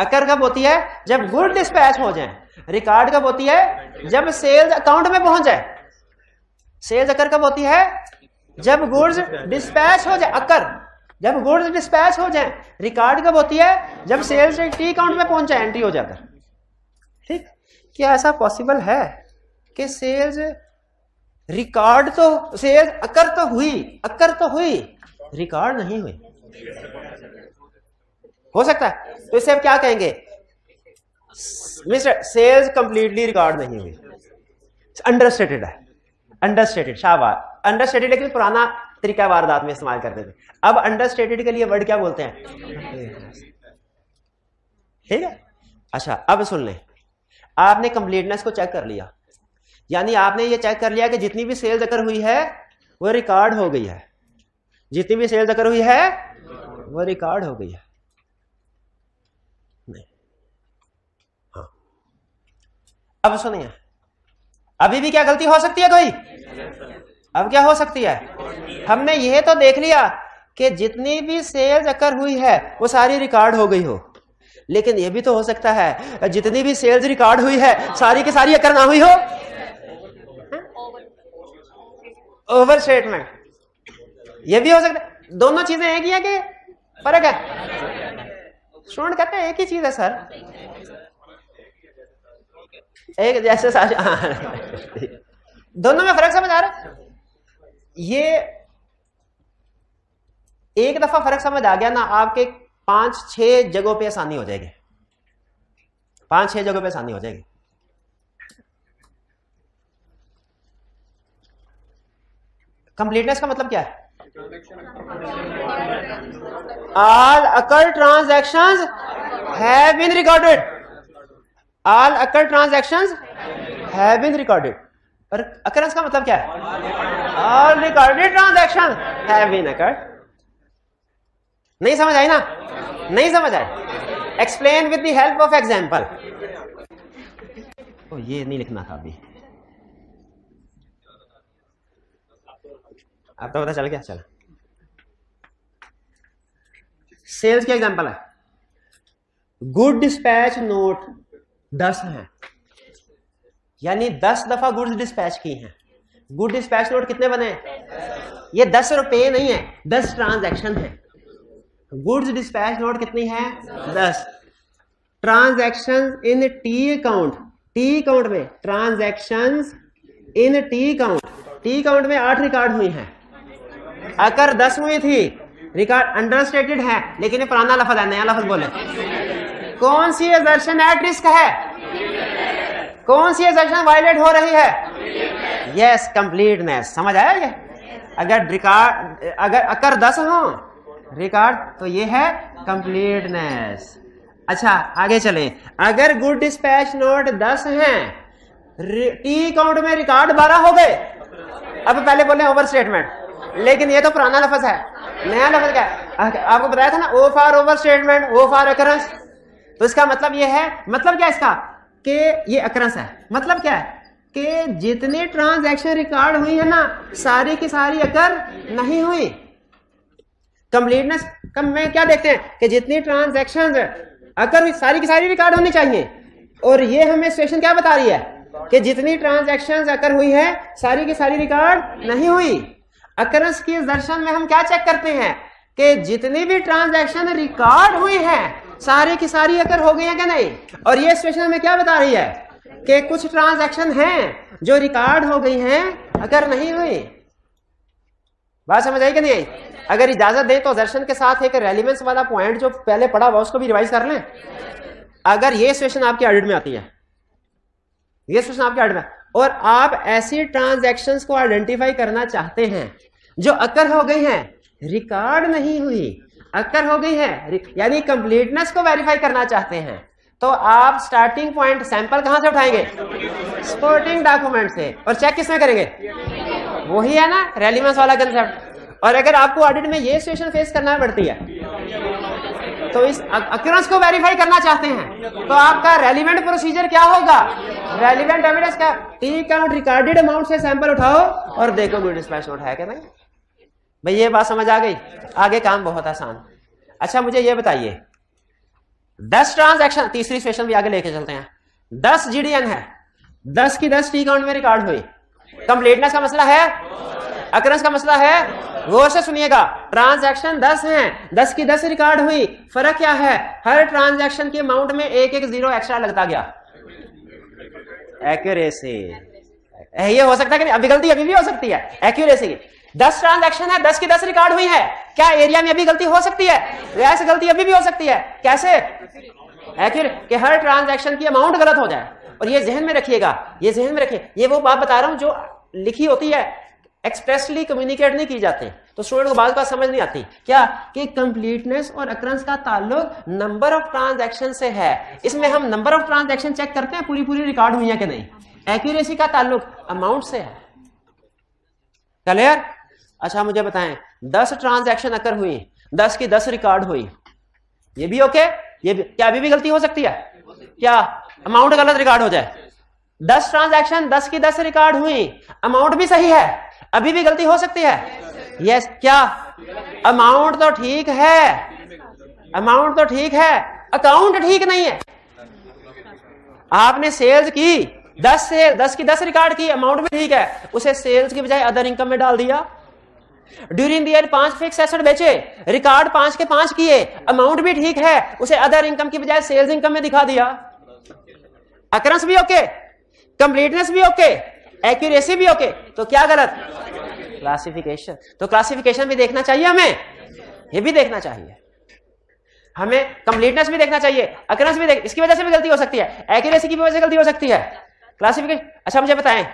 अकर कब होती है? जब गुड डिस्पैच हो जाए। रिकॉर्ड कब होती है? जब सेल्स अकाउंट में पहुंच जाए। सेल्स अकर कब होती है? जब गुड्स डिस्पैच हो जाए। अकर जब गुड्स डिस्पैच हो जाए। रिकॉर्ड कब होती है? जब सेल्स टी अकाउंट में पहुंच जाए, एंट्री हो जाकर। ठीक? क्या ऐसा पॉसिबल है कि सेल्स रिकॉर्ड तो, सेल्स अकर तो हुई, रिकॉर्ड नहीं हुई? हो सकता है। तो इसे आप क्या कहेंगे? मिस्टर सेल्स कंप्लीटली रिकॉर्ड नहीं हुई, अंडरस्टेटेड है। अंडरस्टेटेड, शाबाश, अंडरस्टेटेड। लेकिन पुराना तरीका वारदात में इस्तेमाल करते थे। अब अंडरस्टेटेड के लिए वर्ड क्या बोलते हैं? ठीक है? अच्छा, अब सुन लें। आपने कंप्लीटनेस को चेक कर लिया, यानी आपने ये चेक कर लिया कि जितनी भी सेल्स अकर हुई है वो रिकॉर्ड हो गई है। जितनी भी सेल्स अकर हुई है वो रिकॉर्ड हो गई है। नहीं, अब सुनिए, अभी भी क्या गलती हो सकती है कोई? अब क्या हो सकती है? हमने यह तो देख लिया कि जितनी भी सेल्स अकर हुई है वो सारी रिकॉर्ड हो गई हो, लेकिन यह भी तो हो सकता है जितनी भी सेल्स रिकॉर्ड हुई है सारी की सारी अकर ना हुई हो। ओवर स्टेटमेंट, यह भी हो सकता है। दोनों चीजें एक ही है कि फर्क है? स्टूडेंट कहते हैं एक ही चीज है सर, एक जैसे दोनों में फर्क समझ आ रहा है? ये एक दफा फर्क समझ आ गया ना, आपके 5-6 जगहों पे आसानी हो जाएगी, 5-6 जगहों पे आसानी हो जाएगी। कंप्लीटनेस का मतलब क्या है? All occur transactions have been recorded, all occur transactions have been recorded. और अकरेंस का मतलब क्या है? All recorded transaction have been occurred. नहीं समझ आई ना? नहीं समझ आई? Explain with the help of example. ओ ये नहीं लिखना था अभी, अब तो पता चल गया। चला, सेल्स की एग्जांपल है, गुड डिस्पैच नोट 10 है, यानी 10 दफा गुड्स डिस्पैच की हैं। गुड डिस्पैच नोट कितने बने? ये 10 रुपए नहीं है, 10 ट्रांजैक्शन है। गुड्स डिस्पैच नोट कितनी है? 10। ट्रांजैक्शंस इन टी अकाउंट, टी अकाउंट में ट्रांजैक्शंस इन टी अकाउंट, टी अकाउंट में 8 रिकॉर्ड हुई हैं। अगर 10 हुई थी, रिकॉर्ड अंडरस्टेटेड है, लेकिन ये पुराना लफ्ज है, नया लफ्ज बोले। कौन सी असर्शन एट रिस्क है? कौन सी असर्शन वायलेट हो रही है? Yes, completeness. समझ आया ये? अगर रिकॉर्ड, अगर अकर 10 हो रिकॉर्ड, तो ये है कंप्लीटनेस। अच्छा आगे चले, अगर गुड डिस्पैच नोट 10 हैं, टी अकाउंट में रिकॉर्ड 12 हो गए। अब पहले बोले ओवर स्टेटमेंट, लेकिन ये तो पुराना लफ्ज है, नया लफ्ज क्या है? आपको बताया था ना, O for overstatement, O for occurrence. तो इसका मतलब ये है, मतलब क्या इसका कि ये अकरेंस है। मतलब क्या है कि जितनी ट्रांजैक्शन रिकॉर्ड हुई है ना, सारी की सारी अकर नहीं हुई। कंप्लीटनेस कम में क्या देखते हैं कि जितनी ट्रांजैक्शन अकर हुई सारी की सारी रिकॉर्ड होनी चाहिए, और ये हमें सिचुएशन क्या बता रही है कि जितनी ट्रांजैक्शन अकर हुई है सारी की सारी रिकॉर्ड नहीं हुई। अकरेंस की दर्शन में हम क्या चेक करते हैं कि जितनी भी ट्रांजैक्शन रिकॉर्ड हुई है सारी की सारी अकर हो गई है क्या नहीं। और ये सिचुएशन में क्या बता रही है कि कुछ ट्रांजैक्शन हैं जो रिकॉर्ड हो गई हैं, अकर नहीं हुई। बात समझ आई कि नहीं आई? अगर इजाजत दें तो दर्शन के साथ एक रेलिवेंस वाला पॉइंट जो पहले पढ़ा हुआ उसको भी रिवाइज कर लें। अगर ये सिचुएशन आपके ऑडिट में आती है, ये सिचुएशन आपके ऑडिट में, और आप ऐसी ट्रांजैक्शंस को आइडेंटिफाई करना चाहते हैं जो अकर हो गई हैं, रिकॉर्ड नहीं हुई, अकर हो गई है, यानी कंप्लीटनेस को वेरीफाई करना चाहते हैं, तो आप स्टार्टिंग पॉइंट सैंपल कहां से उठाएंगे? सपोर्टिंग डॉक्यूमेंट से। और चेक किसमें करेंगे? वही है ना रेलिवेंस वाला कंसेप्ट। और अगर आपको ऑडिट में ये सिचुएशन फेस करना पड़ती है, तो इस अकरेंस को वेरीफाई करना चाहते हैं, तो आपका रेलिवेंट प्रोसीजर क्या होगा? रेलिवेंट एविडेंस का टी अकाउंट रिकॉर्डेड अमाउंट से सैंपल उठाओ और देखो गुड डिस्पैच नोट है क्या नहीं। भाई ये बात समझ आ गई? आगे काम बहुत आसान। अच्छा मुझे ये बताइए, 10 ट्रांजैक्शन, तीसरी सिचुएशन भी आगे लेके चलते हैं। 10 जीडीएन है, 10 की 10 टी अकाउंट में रिकॉर्ड हुई। कंप्लीटनेस का मसला है, अकरेंस का मसला है। गौर से सुनिएगा, ट्रांजैक्शन 10 हैं, 10 की 10 रिकॉर्ड हुई। फर्क क्या है? हर ट्रांजैक्शन के अमाउंट में एक एक जीरो एक्स्ट्रा लगता गया। एक्यूरेसी, ये हो सकता है कि अभी गलती अभी भी हो सकती है। एक्यूरेसी, 10 ट्रांजैक्शन है, 10 की 10 रिकॉर्ड हुई है, क्या एरिया में अभी गलती हो सकती है? वैसे गलती अभी भी हो सकती है। कैसे? एक्यूरेट, कि हर ट्रांजैक्शन की अमाउंट गलत हो जाए। और ये जहन में रखिएगा, ये जहन में रखिए, ये वो बात बता रहा हूं जो लिखी होती है, एक्सप्रेसली कम्युनिकेट नहीं की जाती, तो स्टूडेंट को बात समझ नहीं आती। क्या कि कंप्लीटनेस और अकरेंस का ताल्लुक नंबर ऑफ ट्रांजैक्शन से है। इसमें हम नंबर ऑफ ट्रांजैक्शन चेक करते हैं, पूरी पूरी रिकॉर्ड हुई है कि नहीं। एक्यूरेसी का ताल्लुक अमाउंट से है। क्लियर? अच्छा मुझे बताएं, 10 ट्रांजैक्शन अकर हुई, 10 की 10 रिकॉर्ड हुई, ये भी ओके? ये भी, क्या अभी भी गलती हो सकती है? क्या अमाउंट गलत रिकॉर्ड हो जाए? 10 ट्रांजैक्शन 10 की 10 रिकॉर्ड हुई, अमाउंट भी सही है, अभी भी गलती हो सकती है। यस क्या? अमाउंट तो ठीक है, अमाउंट तो ठीक है, अकाउंट ठीक नहीं है। आपने सेल्स की 10 की 10 रिकॉर्ड की, अमाउंट भी ठीक है, उसे सेल्स की बजाय अदर इनकम में डाल दिया। During the year 5 fix asset बेचे, रिकॉर्ड 5 के 5 किए, अमाउंट भी ठीक है, उसे अदर इनकम की बजाय सेल्स इनकम में दिखा दिया। अकरेंस भी ओके, कंप्लीटनेस भी ओके, एक्यूरेसी भी ओके, तो क्या गलत? क्लासिफिकेशन। तो क्लासिफिकेशन भी देखना चाहिए हमें, ये भी देखना चाहिए हमें, कंप्लीटनेस भी देखना चाहिए, अकरेंस भी इसकी वजह से भी गलती हो सकती है, एक्यूरेसी की वजह से गलती हो सकती है, क्लासिफिकेशन। अच्छा मुझे बताएं,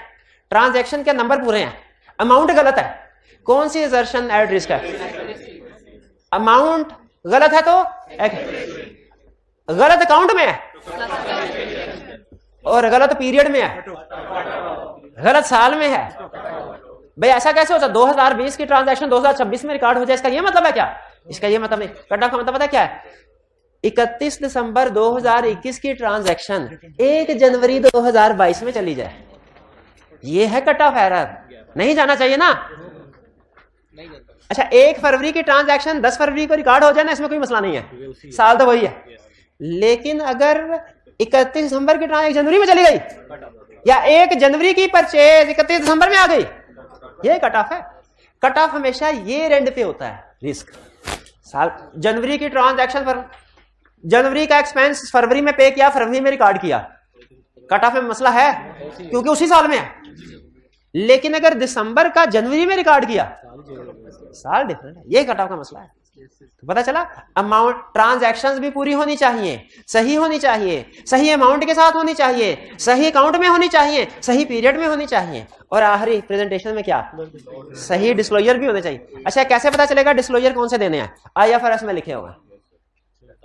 ट्रांजैक्शन के नंबर पूरे हैं, अमाउंट गलत है, कौन सी असर्शन एट रिस्क है? अमाउंट गलत है तो गलत अकाउंट में है, और गलत पीरियड में है, गलत साल में है। भाई ऐसा कैसे हो सकता? 2020 की ट्रांजैक्शन 2026 में रिकॉर्ड हो जाए, इसका ये मतलब है क्या? इसका ये मतलब नहीं। कट ऑफ का मतलब पता क्या है? 31 दिसंबर 2021 की ट्रांजैक्शन 1 जनवरी 2022 में चली जाए, ये है कट ऑफ एरर, नहीं जाना चाहिए ना। अच्छा 1 फरवरी की ट्रांजैक्शन 10 फरवरी को रिकॉर्ड हो जाए ना, इसमें कोई मसला नहीं है, साल तो वही है। लेकिन अगर 31 दिसंबर की ट्रांजैक्शन जनवरी में चली गई, या 1 जनवरी की परचेज 31 दिसंबर में आ गई, ये कट ऑफ है। कट ऑफ हमेशा ये रेंड पे होता है रिस्क। साल जनवरी की ट्रांजैक्शन पर जनवरी का एक्सपेंस फरवरी में पे किया, फरवरी में रिकॉर्ड किया, कट ऑफ में मसला है क्योंकि उसी साल में है। लेकिन अगर दिसंबर का जनवरी में रिकॉर्ड किया, साल डिफरेंट है, ये कट ऑफ का मसला है। तो पता चला अमाउंट, ट्रांजैक्शंस भी पूरी होनी चाहिए, सही होनी चाहिए, सही अमाउंट के साथ होनी चाहिए, सही अकाउंट में होनी चाहिए, सही पीरियड में होनी चाहिए, और आखिरी प्रेजेंटेशन में क्या? सही डिस्क्लोजर भी होने चाहिए। अच्छा कैसे पता चलेगा डिस्क्लोजर कौन से देने हैं? IFRS में लिखे होगा।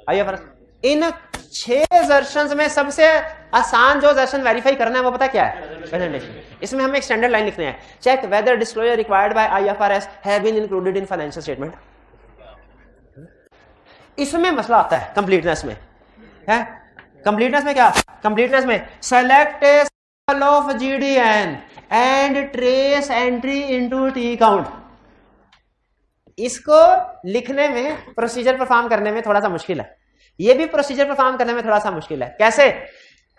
IFRS इन 6 असर्शंस में सबसे आसान जो असर्शन वेरीफाई करना है वो पता क्या है? प्रेजेंटेशन। इसमें हमें एक स्टैंडर्ड लाइन लिखने हैं, check whether disclosure required by IFRS have been included in financial statement. इसमें मसला आता है कंप्लीटनेस में, है कंप्लीटनेस में क्या? कंप्लीटनेस में select a sample of GDN and trace entry into T count. इसको लिखने में, प्रोसीजर परफॉर्म करने में थोड़ा सा मुश्किल है, ये भी प्रोसीजर परफॉर्म करने में थोड़ा सा मुश्किल है। कैसे?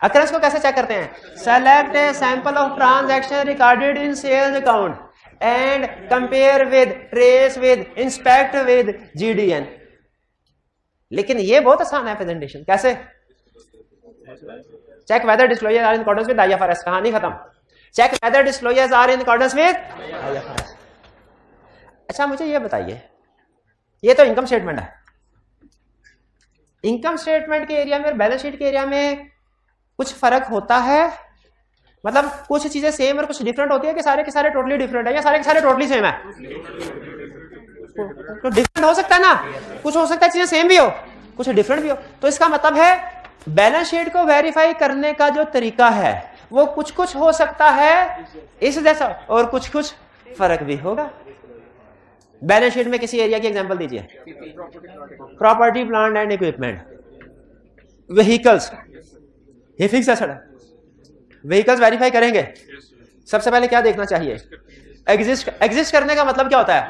अकरेंस को कैसे चेक करते हैं? Select a sample of transaction recorded in sales account and compare with, trace with, inspect with GDN। लेकिन ये बहुत आसान है प्रेजेंटेशन। कैसे? Check whether disclosures are in accordance with IFRS, कहानी खत्म। Check whether disclosures are in accordance with IFRS। अच्छा मुझे ये बताइए, ये तो इनकम स्टेटमेंट है, इनकम स्टेटमेंट के एरिया में और बैलेंस शीट के एरिया में कुछ फर्क होता है? मतलब कुछ चीजें सेम और कुछ डिफरेंट होती है कि सारे के सारे टोटली डिफरेंट है, या सारे के सारे टोटली सेम है? तो डिफरेंट हो सकता है ना, कुछ हो सकता है चीजें सेम भी हो, कुछ डिफरेंट भी हो। तो इसका मतलब है बैलेंस शीट को वेरीफाई करने का जो तरीका है वो कुछ कुछ हो सकता है इस जैसा, और कुछ कुछ फर्क भी होगा। बैलेंस शीट में किसी एरिया की एग्जांपल दीजिए। Property, plant and equipment, vehicles, ये फिक्स एसेट है। व्हीकल्स वेरीफाई करेंगे, सबसे पहले क्या देखना चाहिए? एग्जिस्ट करने का मतलब क्या होता है?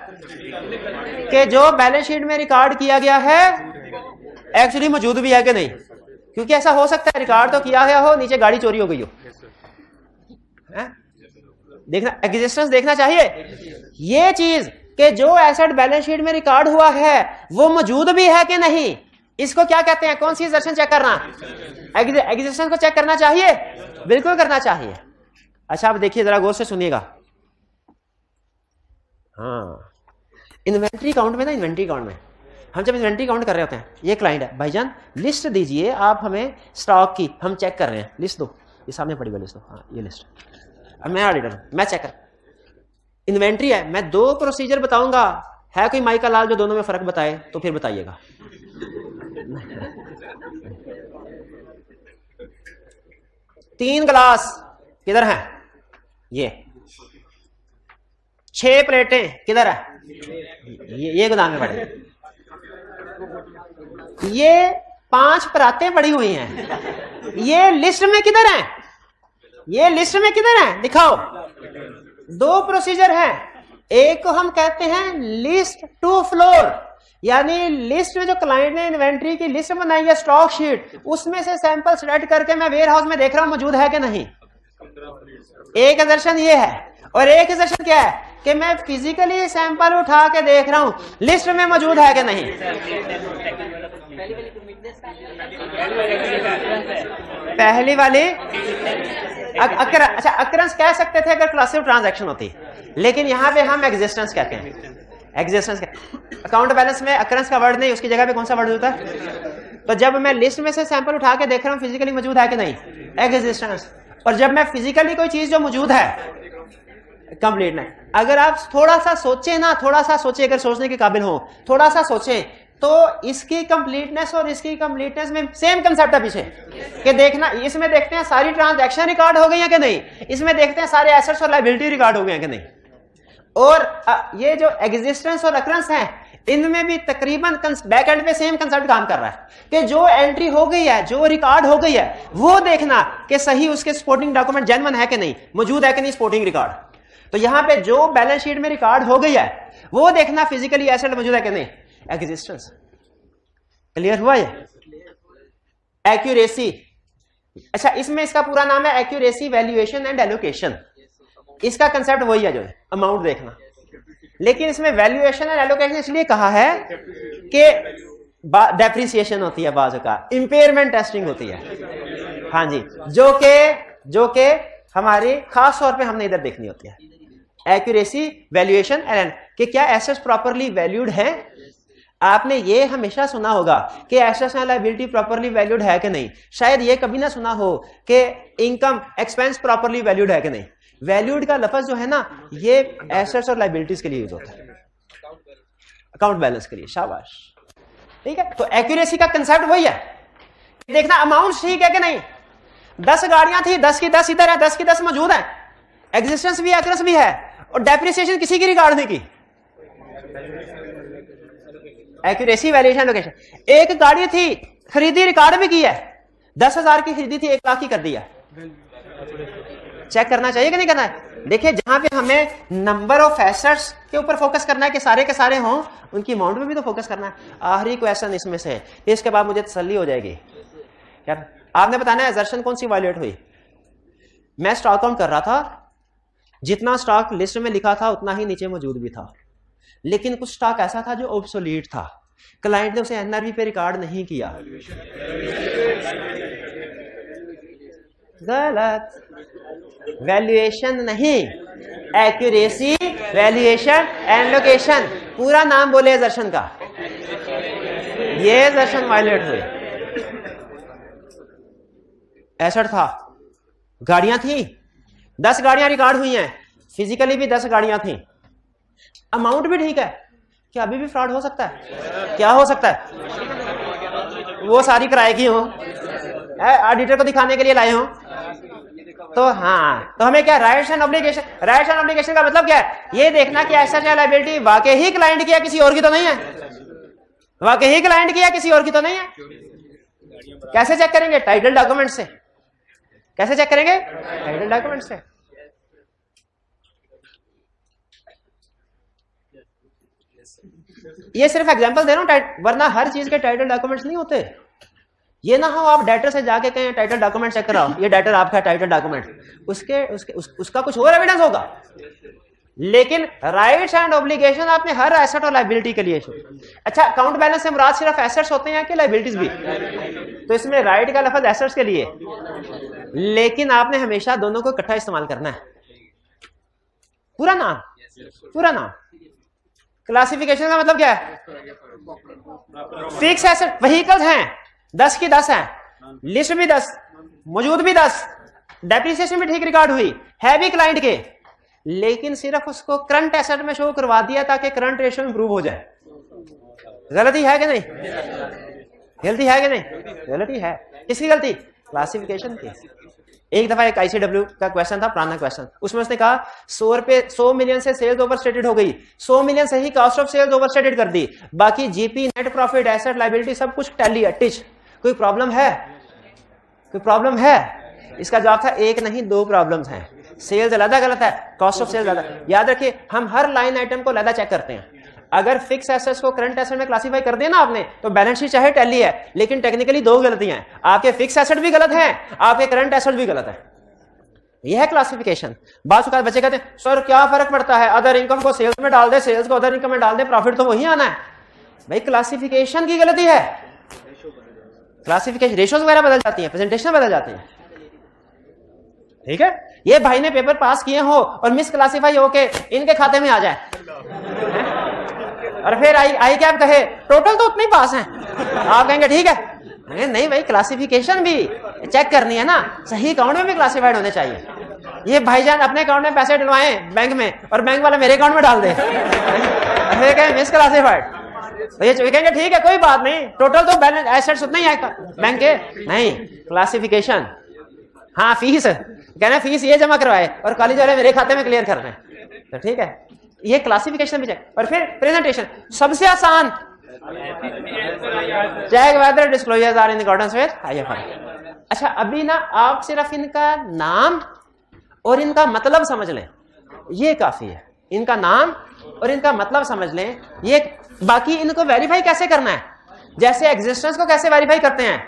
कि जो बैलेंस शीट में रिकॉर्ड किया गया है एक्चुअली मौजूद भी है कि नहीं। क्योंकि ऐसा हो सकता है रिकॉर्ड तो किया गया हो, नीचे गाड़ी चोरी हो गई हो, देखना, एग्जिस्टेंस देखना चाहिए। ये चीज कि जो एसेट बैलेंस शीट में रिकॉर्ड हुआ है वो मौजूद भी है कि नहीं, इसको क्या कहते हैं? कौन सी असर्शन चेक करना? एग्जिस्टेंस को चेक करना चाहिए, बिल्कुल करना चाहिए। अच्छा अब देखिए जरा गौर से सुनिएगा। हाँ इन्वेंट्री काउंट में ना, इन्वेंट्री काउंट में हम जब इन्वेंट्री काउंट कर रहे होते हैं, ये क्लाइंट है, भाईजान लिस्ट दीजिए आप हमें स्टॉक की, हम चेक कर रहे हैं, लिस्ट दो, ये सामने पड़ी हुई लिस्ट दो। हाँ ये लिस्ट, अब मैं ऑडिटर हूं, मैं चेक कर, इन्वेंट्री है, मैं 2 प्रोसीजर बताऊंगा, है कोई माई का लाल जो दोनों में फर्क बताए तो फिर बताइएगा। 3 गिलास किधर हैं? ये 6 प्लेटें किधर है? ये गोदाम में पड़े। ये 5 परातें पड़ी हुई हैं, ये लिस्ट में किधर हैं? ये लिस्ट में किधर है दिखाओ। दो प्रोसीजर हैं, एक को हम कहते हैं लिस्ट टू फ्लोर, यानी लिस्ट में जो क्लाइंट ने इन्वेंट्री की लिस्ट बनाई है स्टॉक शीट, उसमें से सैंपल सिलेक्ट करके मैं वेयर हाउस में देख रहा हूं मौजूद है कि नहीं। एक असर्शन ये है, और एक असर्शन क्या है कि मैं फिजिकली सैंपल उठा के देख रहा हूं लिस्ट में मौजूद है कि नहीं। पहली वाली अच्छा अकरेंस कह सकते थे अगर क्लासिक ट्रांजैक्शन होती, लेकिन यहां पे हम एग्जिस्टेंस कहते हैं। एग्जिस्टेंस अकाउंट बैलेंस में अकरेंस का वर्ड नहीं, उसकी जगह पे कौन सा वर्ड होता है। तो जब मैं लिस्ट में से सैंपल उठा के देख रहा हूं फिजिकली मौजूद है कि नहीं, एग्जिस्टेंस। और जब मैं फिजिकली कोई चीज जो मौजूद है, कंप्लीट नहीं। अगर आप थोड़ा सा सोचें ना, थोड़ा सा सोचें, अगर सोचने के काबिल हो, थोड़ा सा सोचें, तो इसकी कंप्लीटनेस और इसकी कंप्लीटनेस में सेम कंसेप्ट है पीछे कि देखना, इसमें देखते हैं सारी ट्रांजैक्शन रिकॉर्ड हो गई है कि नहीं, इसमें देखते हैं सारे एसेट्स और लायबिलिटी रिकॉर्ड हो गए हैं कि नहीं। और ये जो एग्जिस्टेंस और अकरेंस है, इनमें भी तकरीबन बैक एंड पे सेम कंसेप्ट काम कर रहा है कि जो एंट्री हो गई है, जो रिकॉर्ड हो गई है, वो देखना कि सही उसके सपोर्टिंग डॉक्यूमेंट जेन्युइन है कि नहीं, मौजूद है कि नहीं सपोर्टिंग रिकॉर्ड। तो यहां पे जो बैलेंस शीट में रिकॉर्ड हो गई है वो देखना फिजिकली एसेट मौजूद है कि नहीं, एग्जिस्टेंस। क्लियर हुआ ये? एक्यूरेसी, अच्छा इसमें इसका पूरा नाम है एक्यूरेसी वैल्यूएशन एंड एलोकेशन। इसका कंसेप्ट वही है जो है अमाउंट देखना, लेकिन इसमें वैल्यूएशन एंड एलोकेशन इसलिए कहा है कि डेप्रिसिएशन होती है, बाजू का इंपेयरमेंट टेस्टिंग होती है। हाँ जी, जो के हमारी खास तौर पे हमने इधर देखनी होती है। एक्यूरेसी वैल्यूएशन एंड कि क्या एसेट्स प्रॉपर्ली वैल्यूड है। आपने ये हमेशा सुना होगा कि assets and liability properly valued है कि नहीं, शायद ये कभी ना सुना हो कि इनकम एक्सपेंस प्रॉपर्ली वैल्यूड है कि नहीं। वैल्यूड का लफ्ज जो है ना, ये एसेट्स और लायबिलिटीज के लिए यूज होता है, अकाउंट बैलेंस के लिए। शाबाश, ठीक है। तो एक्यूरेसी का कंसेप्ट वही है, देखना अमाउंट ठीक है कि नहीं। 10 गाड़ियां थी, 10 की 10 इधर है, 10 की 10 मौजूद है, एग्जिस्टेंस भी है, अकरेंस भी है, और डेप्रिसिएशन किसी की रिकॉर्ड नहीं की। Accuracy valuation location. एक गाड़ी थी, खरीदी रिकॉर्ड भी की है, 10,000 की खरीदी थी, 1 लाख की कर दी है। चेक करना चाहिए कि नहीं करना है। देखिए जहां पे हमें नंबर ऑफ एसेट्स के ऊपर फोकस करना है कि सारे के सारे हों, उनकी अमाउंट में भी तो फोकस करना है। आखिरी क्वेश्चन इसमें से, इसके बाद मुझे तसल्ली हो जाएगी। यार आपने बताना है असर्शन कौन सी वायलेट हुई। मैं स्टॉक काउंट कर रहा था, जितना स्टॉक लिस्ट में लिखा था उतना ही नीचे मौजूद भी था, लेकिन कुछ स्टॉक ऐसा था जो ऑब्सोलीट था, क्लाइंट ने उसे एनआरवी पे रिकॉर्ड नहीं किया। गलत, वैल्यूएशन नहीं, एक्यूरेसी वैल्यूएशन एंड लोकेशन। पूरा नाम बोले असर्शन का, ये असर्शन वायलेट हुई। एसेट था, गाड़ियां थी, 10 गाड़ियां रिकॉर्ड हुई हैं, फिजिकली भी 10 गाड़ियां थी, अमाउंट भी ठीक है। क्या अभी भी फ्रॉड हो सकता है? क्या हो सकता है? वो सारी किराए की हो, ऑडिटर को दिखाने के लिए लाए हो। तो हाँ, तो हमें क्या rights and obligation, rights and obligation का मतलब क्या है, ये देखना कि एसेट या लायबिलिटी वाकई ही क्लाइंट की है, किसी और की तो नहीं है। वाकई ही क्लाइंट की है, किसी और की तो नहीं है। कैसे चेक करेंगे? टाइटल डॉक्यूमेंट से। कैसे चेक करेंगे? टाइटल डॉक्यूमेंट से। ये सिर्फ एग्जांपल दे रहा हूं, वरना हर चीज के टाइटल डॉक्यूमेंट्स नहीं होते। ये ना हो आप डेटर से जाके कहें टाइटल डॉक्यूमेंट चेक कराओ, ये डेटर आपका टाइटल डॉक्यूमेंट, उसका कुछ और एविडेंस होगा। लेकिन राइट्स एंड ऑब्लिगेशन आपने हर एसेट और लायबिलिटी के लिए। अच्छा, अकाउंट बैलेंस से मुराद सिर्फ एसेट्स होते हैं कि लायबिलिटीज भी? तो इसमें राइट का लफ्ज एसेट्स के लिए, लेकिन आपने हमेशा दोनों को इकट्ठा इस्तेमाल करना है। पूरा नाम, पूरा नाम। क्लासिफिकेशन का मतलब क्या है? फिक्स एसेट व्हीकल्स हैं, 10 की 10 हैं, लिस्ट भी 10, मौजूद भी 10, डेप्रिसिएशन भी ठीक रिकॉर्ड हुई है भी क्लाइंट के, लेकिन सिर्फ उसको करंट एसेट में शो करवा दिया ताकि करंट रेशियो इंप्रूव हो जाए। गलती है कि नहीं? गलती है कि नहीं? गलती है। किसकी गलती? क्लासिफिकेशन की। एक दफा एक आईसीडब्ल्यू का क्वेश्चन था, पुराना क्वेश्चन, उसमें उसने कहा 100 मिलियन से सेल्स ओवर स्टेटेड हो गई, 100 मिलियन से ही cost of sales over stated कर दी, बाकी GP, net profit, asset, liability सब कुछ टैली है, टिच। कोई प्रॉब्लम है? कोई प्रॉब्लम है? इसका जवाब था एक नहीं दो प्रॉब्लम्स हैं। सेल्स अलग गलत है, कॉस्ट ऑफ सेल्स अलग। याद रखिए हम हर लाइन आइटम को अलग चेक करते हैं। अगर फिक्स एसेट्स को करंट एसेट में क्लासिफाई कर दिया ना आपने, तो बैलेंस शीट चाहे टैली है, लेकिन टेक्निकली दो गलतियां हैं, आपके फिक्स एसेट भी गलत हैं, आपके करंट एसेट भी गलत है। यह है क्लासिफिकेशन। बाद में बच्चे कहते हैं सर क्या फर्क पड़ता है, अदर इनकम को सेल्स में डाल दे, सेल्स को अदर इनकम में डाल दे, प्रॉफिट तो वही आना है। भाई क्लासिफिकेशन की गलती है, क्लासिफिकेशन रेशियोज वगैरह बदल जाती है, प्रेजेंटेशन बदल जाती है। ठीक है, ये भाई ने पेपर पास किए हो और मिस क्लासिफाई होके इनके खाते में आ जाए और फिर आई क्या कहे टोटल तो उतने ही पास हैं, आप कहेंगे ठीक है। नहीं भाई, क्लासिफिकेशन भी चेक करनी है ना, सही अकाउंट में भी क्लासिफाइड होने चाहिए। ये भाईजान अपने अकाउंट में पैसे डलवाएं बैंक में और बैंक वाला मेरे अकाउंट में डाल दे, फिर कहें मिस क्लासिफाइड। तो ये कहेंगे ठीक है कोई बात नहीं, टोटल तो बैलेंस एसेट्स उतना ही आएगा बैंक के। नहीं, क्लासिफिकेशन। हाँ फीस, कहना फीस ये जमा करवाए और कॉलेज वाले मेरे खाते में क्लियर कर रहे हैं, तो ठीक है। ये क्लासिफिकेशन भी चेक। और फिर प्रेजेंटेशन सबसे आसान, check whether disclosures are in accordance with IFRS. अच्छा अभी ना आप सिर्फ इनका नाम और इनका मतलब समझ लें, ये काफी है। इनका नाम और इनका मतलब समझ लें, ये बाकी इनको वेरीफाई कैसे करना है, जैसे एग्जिस्टेंस को कैसे वेरीफाई करते हैं,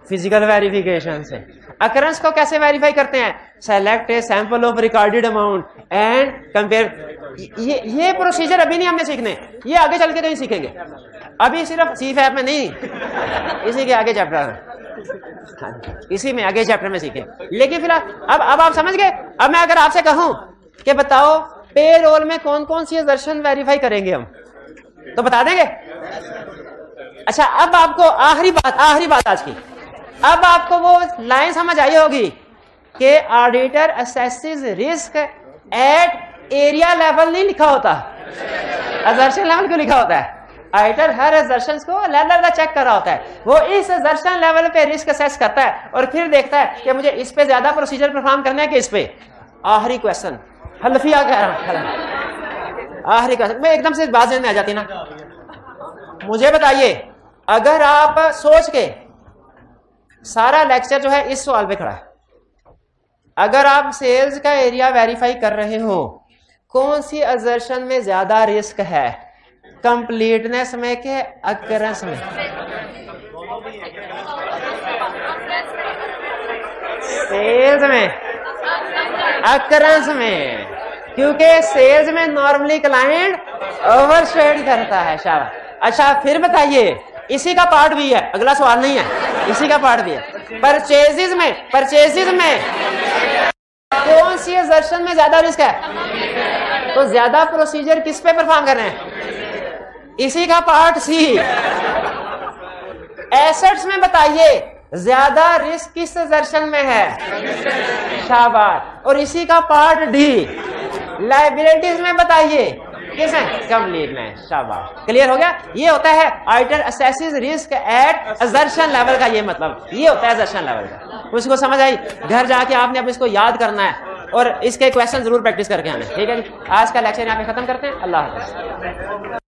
फिजिकल वेरिफिकेशन से। अकरेंस को कैसे वेरीफाई करते हैं, select a sample of recorded amount and compare. ये प्रोसीजर अभी नहीं हमने सीखने, ये आगे चल के कहीं सीखेंगे, अभी सिर्फ CFAP में नहीं, इसी के आगे चैप्टर में, इसी में आगे चैप्टर में सीखेंगे। लेकिन फिलहाल अब आप समझ गए। अब मैं अगर आपसे कहूं कि बताओ पे रोल में कौन कौन सी असर्शन वेरीफाई करेंगे हम, तो बता देंगे। अच्छा अब आपको आखिरी बात आज की, अब आपको वो लाइन समझ आई होगी कि auditor assesses risk at area level नहीं लिखा होता, असर्शन लेवल क्यों लिखा होता है। ऑडिटर हर असर्शन को अलग चेक कर रहा होता है, वो इस असर्शन लेवल पे रिस्क असेस करता है और फिर देखता है कि मुझे इस पे ज्यादा प्रोसीजर परफॉर्म करना है कि इस पे। आखिरी क्वेश्चन हल्फिया कह रहा हूं, आखिरी क्वेश्चन में एकदम से बात में आ जाती ना। मुझे बताइए, अगर आप सोच के सारा लेक्चर जो है इस सवाल पे खड़ा है, अगर आप सेल्स का एरिया वेरीफाई कर रहे हो, कौन सी असर्शन में ज्यादा रिस्क है, कंप्लीटनेस में के अकरेंस में? सेल्स में, अकरेंस में, क्योंकि सेल्स में नॉर्मली क्लाइंट ओवरशेड करता है। शाबाश। अच्छा फिर बताइए, इसी का पार्ट भी है, अगला सवाल नहीं है, इसी का पार्ट भी है। परचेजेस में कौन सी असर्शन में ज्यादा रिस्क है, तो ज्यादा प्रोसीजर किस पे परफॉर्म कर रहे हैं, इसी का पार्ट सी। एसेट्स में बताइए ज्यादा रिस्क किस असर्शन में है, शाबाश, और इसी का पार्ट डी। लायबिलिटीज में बताइए किस है, कंप्लीट में, शाबाश। क्लियर हो गया। ये होता है auditor assesses risk at assertion level का, ये मतलब ये होता है असर्शन लेवल का। उसको समझ आई, घर जाके आपने अब इसको याद करना है और इसके क्वेश्चन जरूर प्रैक्टिस करके आना है। ठीक है जी, आज का लेक्चर यहाँ पे खत्म करते हैं। अल्लाह हाफ़िज़।